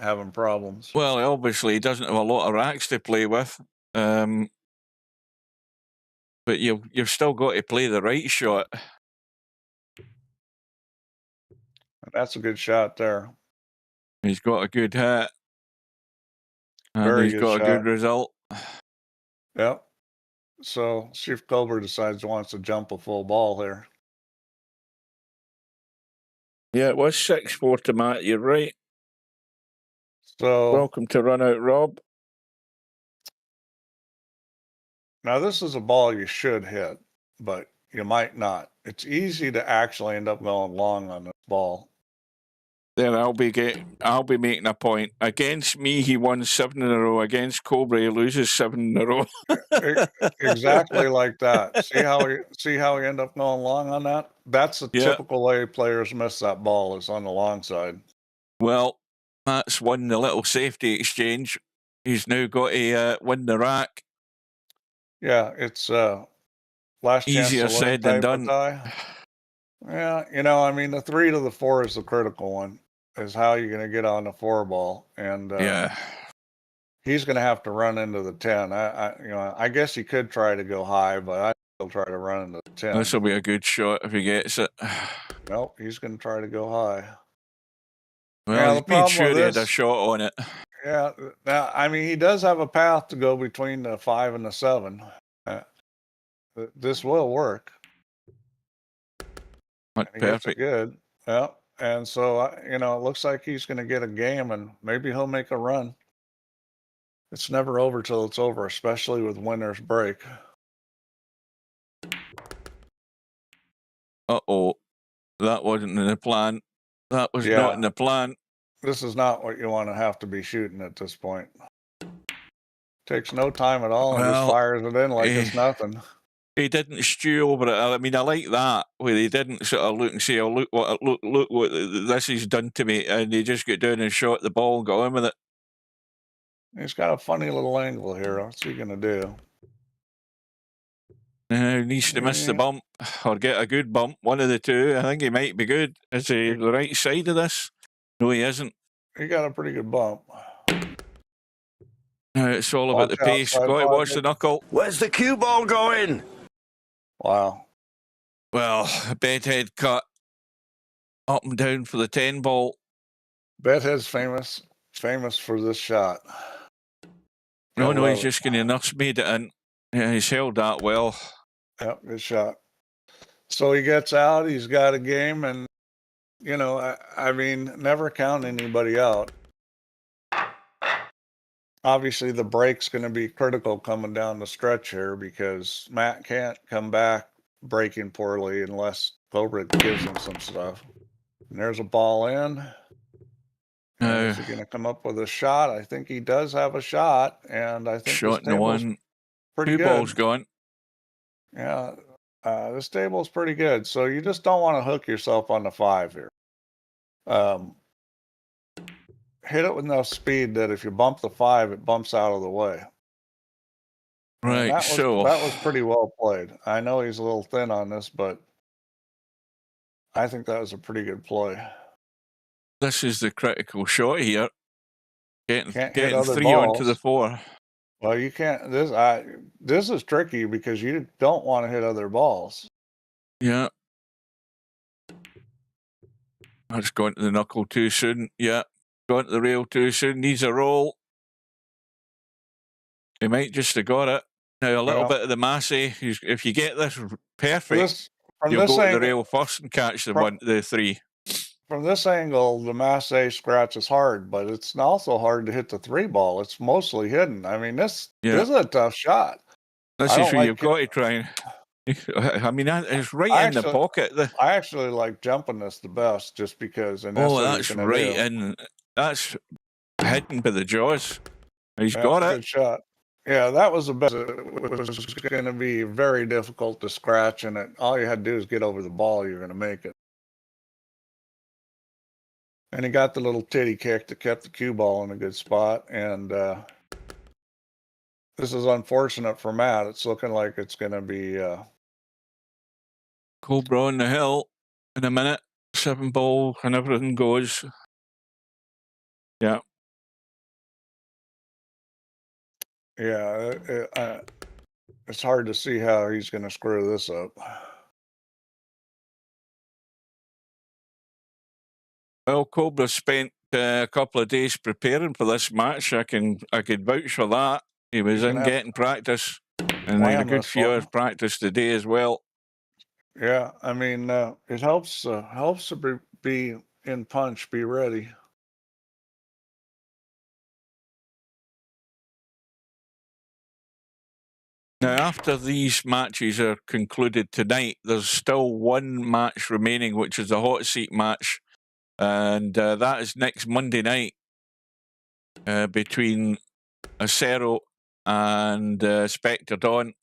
having problems. Well, obviously, he doesn't have a lot of racks to play with. But you've still got to play the right shot. That's a good shot there. He's got a good hit. And he's got a good result. Yep. So, see if Cobra decides he wants to jump a full ball here. Yeah, it was 6-4 to Matt. You're right. So, welcome to Run Out, Rob. Now, this is a ball you should hit, but you might not. It's easy to actually end up going long on this ball. Then I'll be making a point. Against me, he won 7 in a row. Against Cobra, he loses 7 in a row. Exactly like that. See how he end up going long on that? That's the typical way players miss that ball, is on the long side. Well, Matt's won the little safety exchange. He's now got to win the rack. Yeah, it's last chance Easier to win said than type of done. tie. Yeah, you know, I mean, the 3 to the 4 is the critical one. Is how you're going to get on the 4 ball, and Yeah. he's going to have to run into the 10. You know, I guess he could try to go high, but I'd still try to run into the 10. This will be a good shot if he gets it. Nope, he's going to try to go high. Well, the he's made sure problem he with had a this- shot on it. Yeah, now I mean, he does have a path to go between the 5 and the 7. This will work. That's He gets it perfect. good. Yeah, and so you know, it looks like he's going to get a game, and maybe he'll make a run. It's never over till it's over, especially with winner's break. Uh-oh. That wasn't in the plan. That was not in the plan. This is not what you want to have to be shooting at this point. Takes no time at all and just Well, fires it in like it's nothing. He didn't stew over it. I mean, I like that, where he didn't sort of look and say, oh, look what this has done to me, and he just got down and shot the ball and got in with it. He's got a funny little angle here. What's he going to do? He needs to miss the bump or get a good bump, one of the two. I think he might be good. Is he the right side of this? No, he isn't. He got a pretty good bump. It's all about the pace. outside Got to watch pocket. the knuckle. Where's the cue ball going? Wow. Well, bedhead cut up and down for the 10 ball. Bedhead's famous for this shot. No, Gotta he's love just it. going to nursemaid it in. Yeah, he's held that well. Yep, good shot. So he gets out, he's got a game, and, you know, I mean, never count anybody out. Obviously, the break's going to be critical coming down the stretch here because Matt can't come back breaking poorly unless Cobra gives him some stuff. And there's a ball in. Is he going to come up with a shot? I think he does have a shot, and I think Shot in the one. pretty Two good. balls gone. Yeah, this table's pretty good. So you just don't want to hook yourself on the 5 here. Hit it with enough speed that if you bump the 5, it bumps out of the way. Right, that was pretty well played. I know he's a little thin on this, but I think that was a pretty good play. This is the critical shot here. Getting 3 other onto the balls. 4. Well, you can't. This is tricky because you don't want to hit other balls. Yeah. That's gone to the knuckle too soon. Yeah. Gone to the rail too soon. Needs a roll. He might just have got it. Now, a little bit of the Massey. If you get this perfect, you'll go to the rail first and catch the 3. From this angle, the Massey scratch is hard, but it's also hard to hit the 3 ball. It's mostly hidden. I mean, this is a tough shot. This is where you've got to try and... I mean, it's right in the pocket. I actually like jumping this the best just because... that's right in... That's hidden by the jaws. He's got it. Good shot. Yeah, that was the best. It was going to be very difficult to scratch, and all you had to do is get over the ball. You're going to make it. And he got the little titty kick that kept the cue ball in a good spot. And this is unfortunate for Matt. It's looking like it's going to be... Cobra on the hill in a minute. 7 ball and everything goes. Yeah. Yeah, it's hard to see how he's going to screw this up. Well, Cobra spent a couple of days preparing for this match. I could vouch for that. He was in getting practice, and had a good few hours practice today as well. Yeah, I mean, it helps to be in punch, be ready. Now, after these matches are concluded tonight, there's still one match remaining, which is the hot seat match, and that is next Monday night between Acero and Spectre Dawn.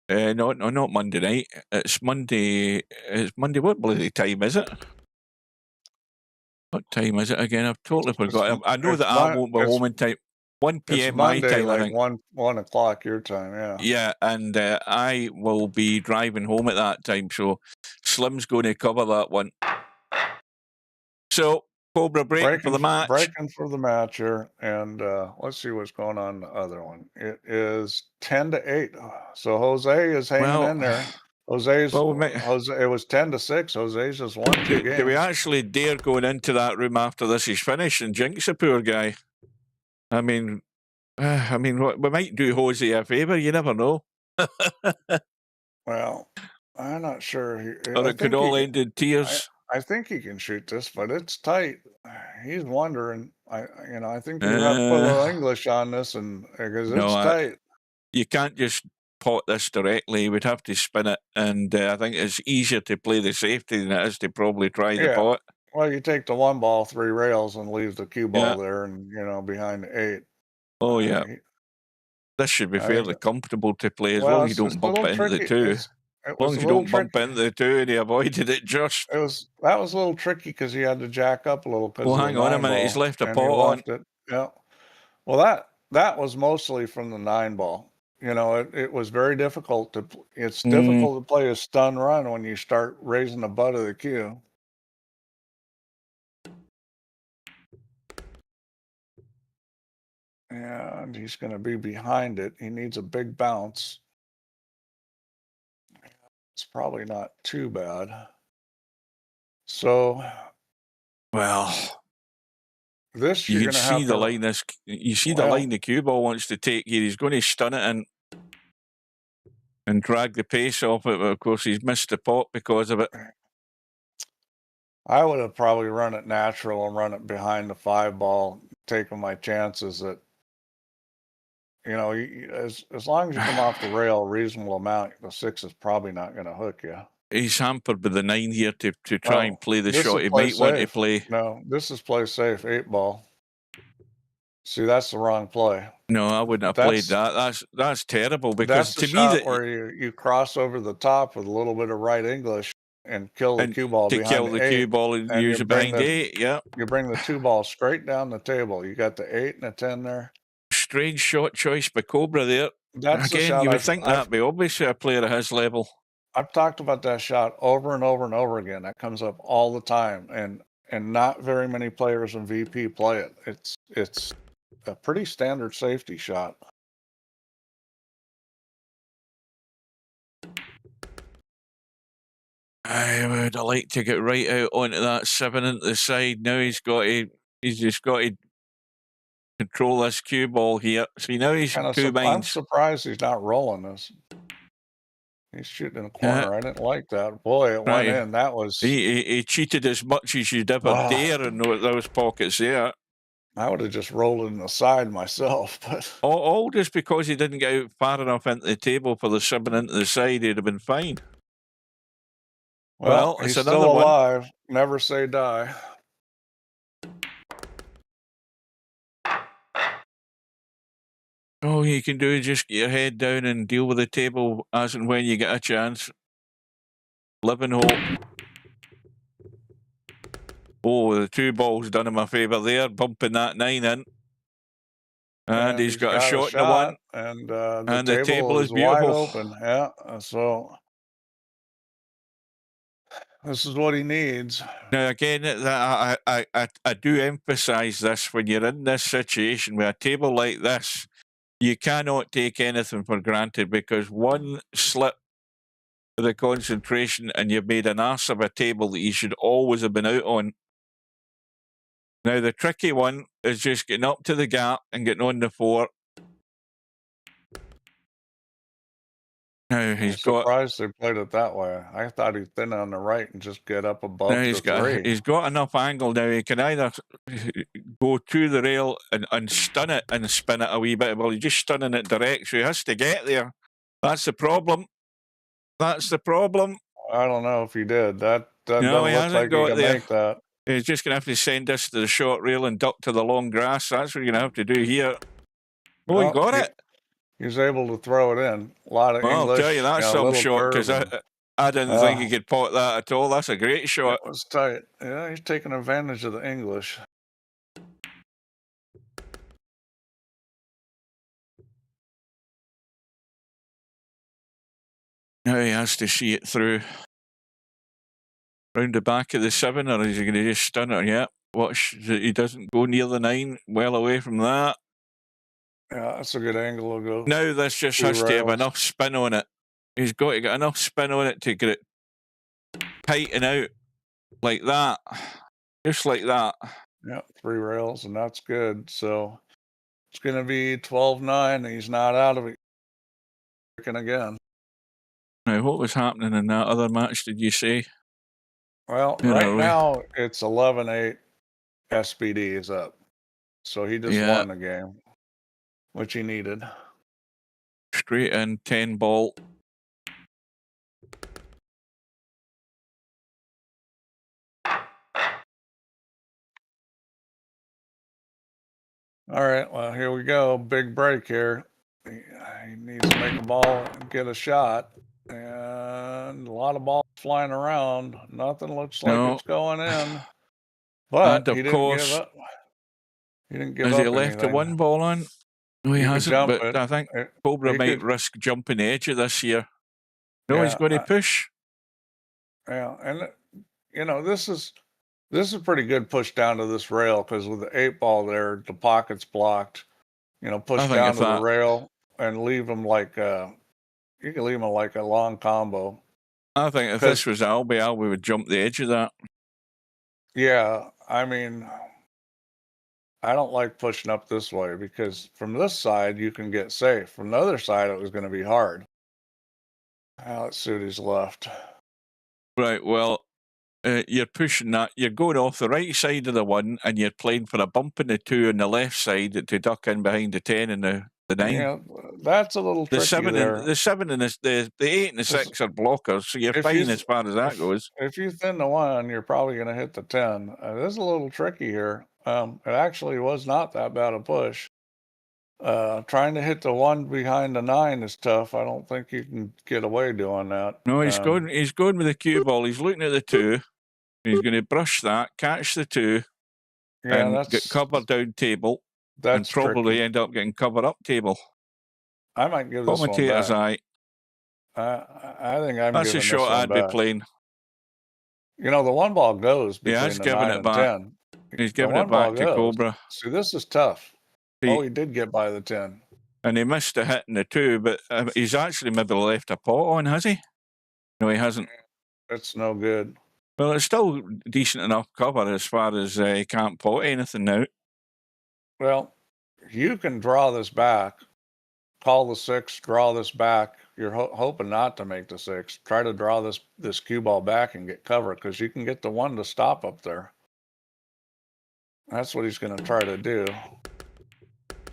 No, not Monday night. It's Monday. It's Monday. What bloody time is it? What time is it again? I've totally forgot. I know that I won't be home in time. 1 It's p.m. my Monday, time, I like think. 1 o'clock your time, yeah. Yeah, and I will be driving home at that time, so Slim's going to cover that one. So, Cobra breaking for the match. Breaking for the match here, and let's see what's going on in the other one. It is 10-8, so Jose is hanging in there. Jose, it was 10-6. Jose's just won 2 games. Do we actually dare going into that room after this is finished and jinx the poor guy? I mean, we might do Jose a favour. You never know. Well, I'm not sure. Or it could all end in tears. I think he can shoot this, but it's tight. He's wondering. I think you have to put a little English on this, and because it's tight. You can't just pot this directly. We'd have to spin it, and I think it's easier to play the safety than it is to probably try the pot. Well, you take the 1 ball, 3 rails, and leave the cue ball there, and behind the 8. Oh yeah. This should be fairly comfortable to play as long as you don't bump it into the 2. As long as you don't bump into the 2 and he avoided it just. That was a little tricky because he had to jack up a little. Well, hang on a minute. He's left a pot on. Yeah. Well, that was mostly from the 9 ball. It was very difficult to. It's difficult to play a stun run when you start raising the butt of the cue. And he's going to be behind it. He needs a big bounce. It's probably not too bad. So, well, this you can see the line. You see the line the cue ball wants to take here. He's going to stun it and drag the pace off it. But of course, he's missed the pot because of it. I would have probably run it natural and run it behind the 5 ball, taking my chances that. As long as you come off the rail a reasonable amount, the 6 is probably not going to hook you. He's hampered with the 9 here to try and play the shot he might want to play. No, this is play safe, 8 ball. See, that's the wrong play. No, I wouldn't have played that. That's terrible because to me where you cross over the top with a little bit of right English and kill the cue ball behind kill the 8, cue ball and use it behind 8. Yeah, you bring the 2 ball straight down the table. You got the 8 and the 10 there. Strange shot choice by Cobra there. That's again, you would think that'd be obvious to a player at his level. I've talked about that shot over and over and over again. That comes up all the time, and not very many players in VP play it. It's a pretty standard safety shot. I would like to get right out onto that 7 into the side. Now he's just got to control this cue ball here. See, now he's 2 minds. I'm surprised he's not rolling this. He's shooting in the corner. I didn't like that. Boy, it went in. That was... He cheated as much as you'd ever dare in those pockets there. I would have just rolled it in the side myself. But all just because he didn't get out far enough into the table for the 7 into the side, he'd have been fine. Well, he's it's another still one. Alive. Never say die. All you can do is just get your head down and deal with the table as and when you get a chance. Live and hope. Oh, the 2 balls done him a favour there, bumping that 9 in. And he's got a shot in the 1. And the table is beautiful. Wide open. Yeah, so this is what he needs. Now, again, I do emphasise this. When you're in this situation with a table like this, you cannot take anything for granted, because one slip of the concentration and you've made an arse of a table that you should always have been out on. Now, the tricky one is just getting up to the gap and getting on the 4. Now, I'm surprised they played it that way. I thought he'd thin on the right and just get up above the 3. He's got enough angle now. He can either go to the rail and stun it and spin it a wee bit. Well, he's just stunning it direct, so he has to get there. That's the problem. That's the problem. I don't know if he did. That no, doesn't he look hasn't like got he can there. make that. He's just going to have to send this to the short rail and duck to the long grass. That's what you're going to have to do here. Oh, he got it. He was able to throw it in. A lot of English. I'll tell you, that's some shot, because I didn't think he could pot that at all. That's a great shot. It was tight. Yeah, he's taking advantage of the English. Now he has to see it through. Round the back of the 7, or is he going to just stun it? Yeah. Watch that he doesn't go near the 9. Well away from that. Yeah, that's a good angle to go. Now this just has to have enough spin on it. He's got to get enough spin on it to get it tighten out like that. Just like that. Yeah, 3 rails, and that's good. So it's going to be 12-9, and he's not out of it again. Now, what was happening in that other match, did you say? Well, right now it's 11-8. SPD is up. So he just won the game, which he needed. Straight in, 10 ball. All right, well, here we go. Big break here. He needs to make a ball and get a shot. And a lot of balls flying around. Nothing looks like it's going in. But he didn't give up. He didn't give up. Has he left the 1 ball on? No, he hasn't, but I think Cobra might risk jumping the edge of this year. No, he's going to push. Yeah, and you know, this is a pretty good push down to this rail, because with the 8 ball there, the pocket's blocked. You know, push down to the rail and leave them like you can leave them like a long combo. I think if this was Albie would jump the edge of that. Yeah, I mean, I don't like pushing up this way, because from this side you can get safe. From the other side it was going to be hard. Let's see what he's left. Right, well, you're pushing that. You're going off the right side of the 1, and you're playing for a bump in the 2 on the left side to duck in behind the 10 and the 9. Yeah, that's a little tricky. The 7 and the 8 and the 6 are blockers, so you're fine as far as that goes. If you thin the 1, you're probably going to hit the 10. This is a little tricky here. It actually was not that bad a push. Trying to hit the 1 behind the 9 is tough. I don't think you can get away doing that. No, he's going with the cue ball. He's looking at the 2. He's going to brush that, catch the 2, and get cover down table. And probably end up getting cover up table. I might give this one back. Commentator's eye. I think I'm That's giving a shot I'd be playing. You know, the 1 ball goes between the 9 and 10. He's giving it back to Cobra. See, this is tough. He did get by the 10. And he missed a hit in the 2, but he's actually maybe left a pot on, has he? No, he hasn't. That's no good. Well, it's still decent enough cover as far as he can't pot anything now. Well, you can draw this back, call the 6, draw this back. You're hoping not to make the 6. Try to draw this cue ball back and get cover, because you can get the 1 to stop up there. That's what he's going to try to do.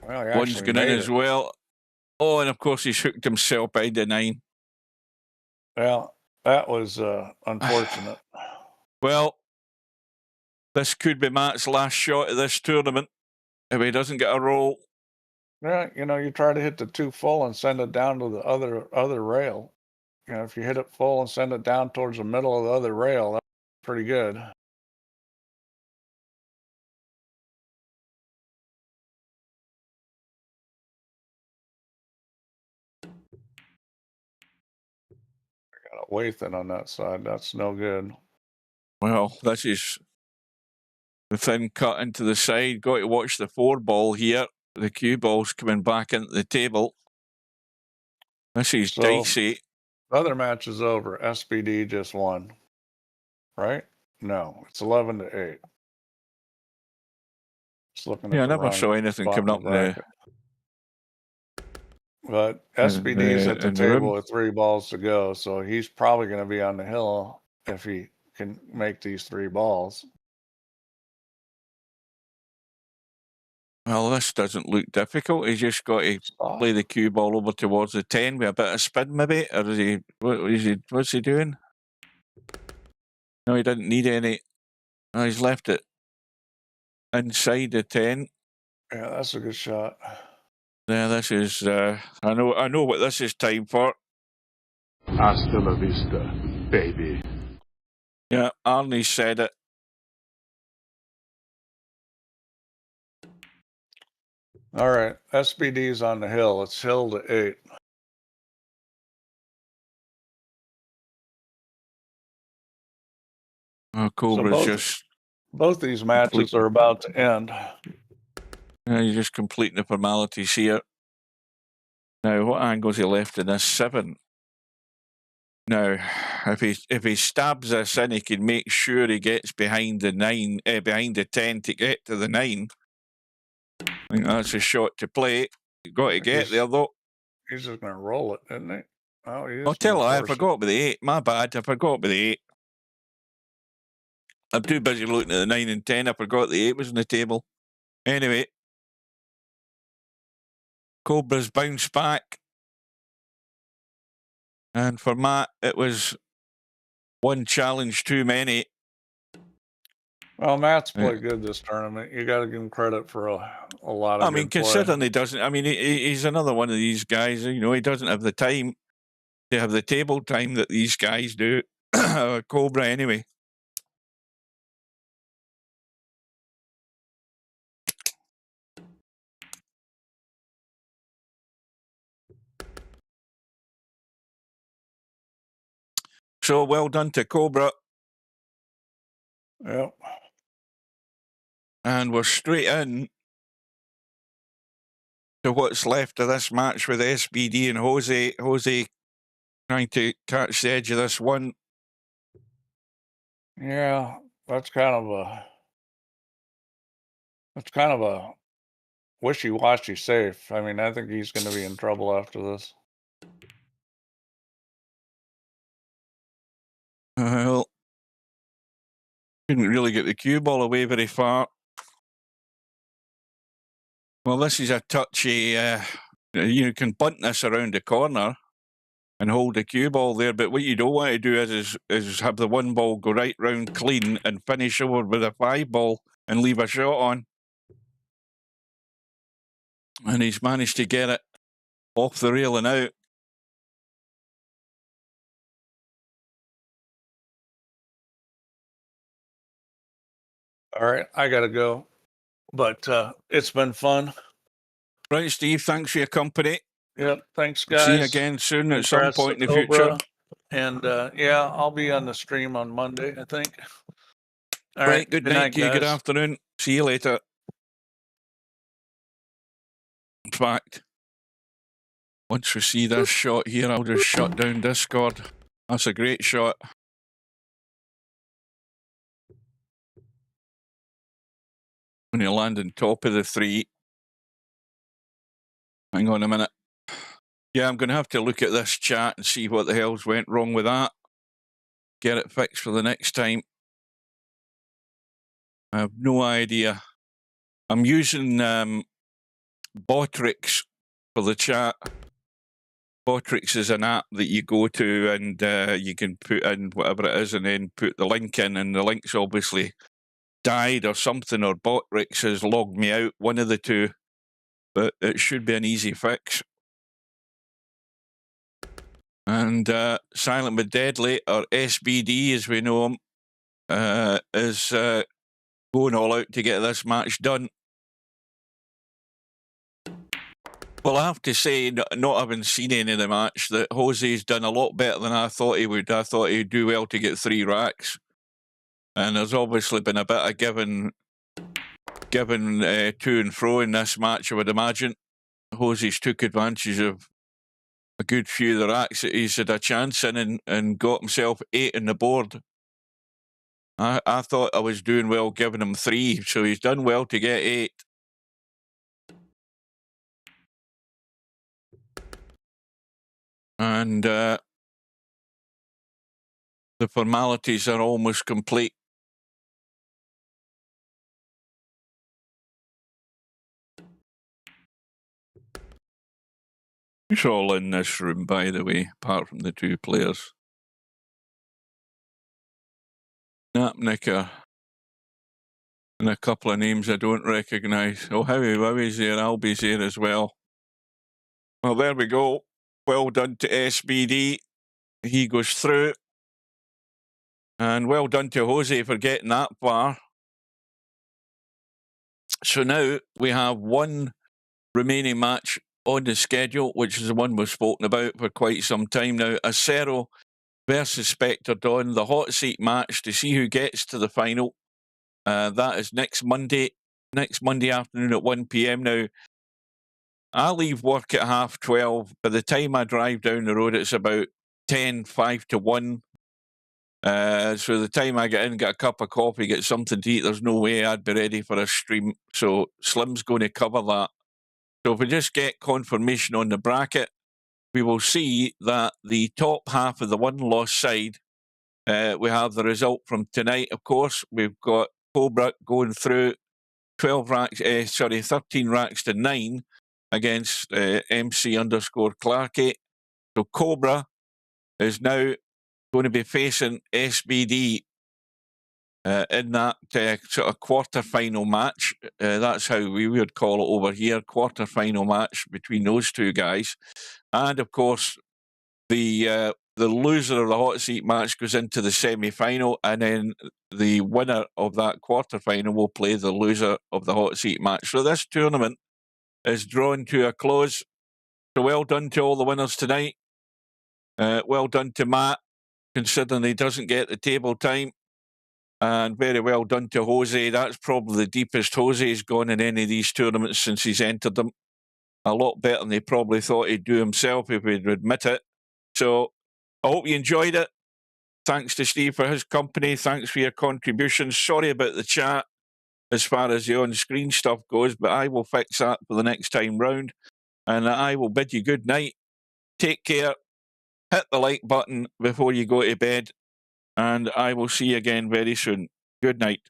Well, 1's going in as well. Oh, and of course he's hooked himself by the 9. Well, that was unfortunate. Well, this could be Matt's last shot of this tournament if he doesn't get a roll. Yeah, you know, you try to hit the 2 full and send it down to the other rail. You know, if you hit it full and send it down towards the middle of the other rail, that's pretty good. Got a way thin on that side. That's no good. Well, this is the thin cut into the side. Got to watch the 4 ball here. The cue ball's coming back into the table. This is dicey. The other match is over. SPD just won. Right? No, it's 11-8. Just looking at I never saw anything coming up there. But SPD's at the table with 3 balls to go, so he's probably going to be on the hill if he can make these 3 balls. Well, this doesn't look difficult. He's just got to play the cue ball over towards the 10 with a bit of spin, maybe. Or what's he doing? No, he didn't need any. No, he's left it inside the 10. Yeah, that's a good shot. Yeah, this is. I know what this is time for. Hasta la vista, baby. Yeah, Arnie said it. All right, SBD's on the hill. It's hill to 8. Cobra's So both these matches are about to end. You're just completing the formalities here. Now, what angle's he left in this 7? Now, if he stabs this in, he can make sure he gets behind the 9, behind the 10 to get to the 9. I think that's a shot to play. You've got to get there, though. He's just going to roll it, isn't he? Oh, he is. I'll tell you, I forgot about the 8. My bad, I forgot about the 8. I'm too busy looking at the 9 and 10. I forgot the 8 was on the table. Anyway, Cobra's bounced back. And for Matt, it was one challenge too many. Well, Matt's played good this tournament. You got to give him credit for a lot of. I mean, considering he doesn't. I mean, he's another one of these guys. You know, he doesn't have the time to have the table time that these guys do. Cobra, anyway. So well done to Cobra. Yep. And we're straight in to what's left of this match with SBD and Jose. Jose trying to catch the edge of this one. Yeah, that's kind of a wishy-washy safe. I mean, I think he's going to be in trouble after this. Well, couldn't really get the cue ball away very far. Well, this is a touchy. You can bunt this around the corner and hold the cue ball there, but what you don't want to do is have the 1 ball go right round clean and finish over with a 5 ball and leave a shot on. And he's managed to get it off the rail and out. All right, I got to go. But it's been fun. Right, Steve, thanks for your company. Yep, thanks, guys. See you again soon at some point in the future. And yeah, I'll be on the stream on Monday, I think. All right, good night to you. Good afternoon. See you later. In fact, once we see this shot here, I'll just shut down Discord. That's a great shot. When you land on top of the 3. Hang on a minute. Yeah, I'm going to have to look at this chat and see what the hell's went wrong with that. Get it fixed for the next time. I have no idea. I'm using Botrix for the chat. Botrix is an app that you go to and you can put in whatever it is and then put the link in, and the link's obviously died or something, or Botrix has logged me out, one of the two. But it should be an easy fix. And Silent but Deadly, or SBD as we know him, is going all out to get this match done. Well, I have to say, not having seen any of the match, that Jose's done a lot better than I thought he would. I thought he'd do well to get 3 racks. And there's obviously been a bit of giving to and fro in this match, I would imagine. Jose's took advantage of a good few of the racks that he's had a chance in and got himself 8 on the board. I thought I was doing well giving him 3, so he's done well to get 8. And the formalities are almost complete. Who's all in this room, by the way, apart from the 2 players? Napnicker. And a couple of names I don't recognise. Oh, Howie Wowie's there. Albie's there as well. Well, there we go. Well done to SBD. He goes through. And well done to Jose for getting that far. So now we have one remaining match on the schedule, which is the one we've spoken about for quite some time now. Acero versus Spectre Dawn, the hot seat match to see who gets to the final. That is next Monday afternoon at 1 p.m. Now, I leave work at 12:30. By the time I drive down the road, it's about 5 to 1. So the time I get in, get a cup of coffee, get something to eat, there's no way I'd be ready for a stream. So Slim's going to cover that. So if we just get confirmation on the bracket, we will see that the top half of the one-loss side, we have the result from tonight, of course. We've got Cobra going through 13 racks to 9 against MC_Clarky. So Cobra is now going to be facing SBD in that sort of quarter-final match. That's how we would call it over here, quarter-final match between those two guys. And, of course, the loser of the hot seat match goes into the semi-final, and then the winner of that quarter-final will play the loser of the hot seat match. So this tournament is drawn to a close. So well done to all the winners tonight. Well done to Matt, considering he doesn't get the table time. And very well done to Jose. That's probably the deepest Jose's gone in any of these tournaments since he's entered them. A lot better than he probably thought he'd do himself if he'd admit it. So I hope you enjoyed it. Thanks to Steve for his company. Thanks for your contributions. Sorry about the chat as far as the on-screen stuff goes, but I will fix that for the next time round. And I will bid you good night. Take care. Hit the like button before you go to bed. And I will see you again very soon. Good night.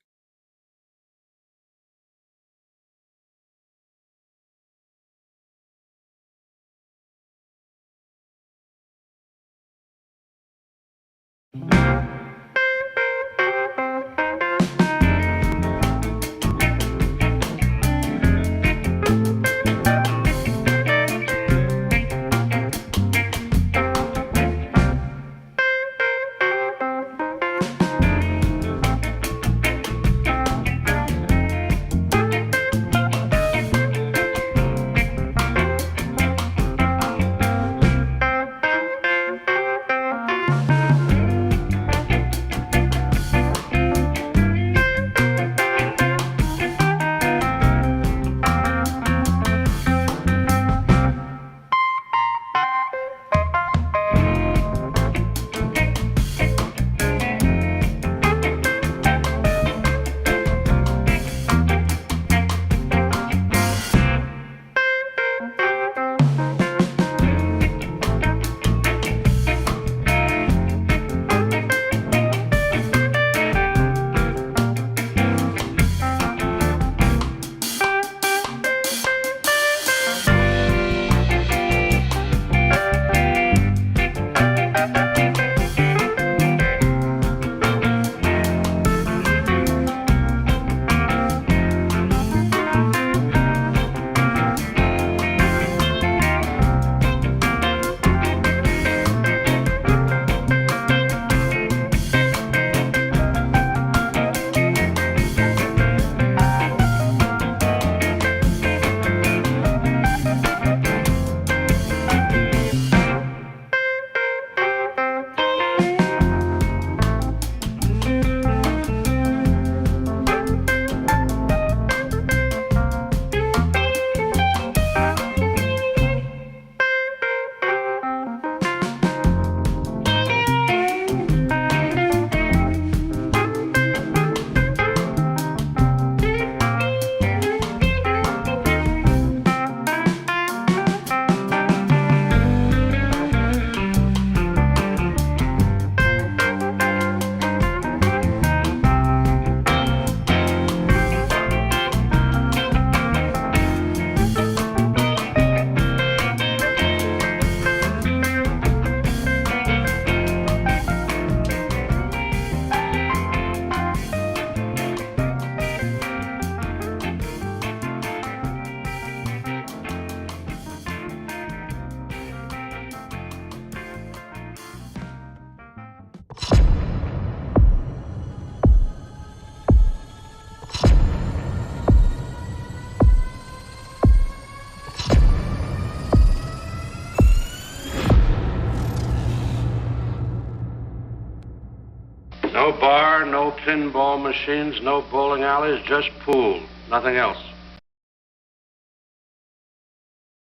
No bar, no pinball machines, no bowling alleys, just pool. Nothing else.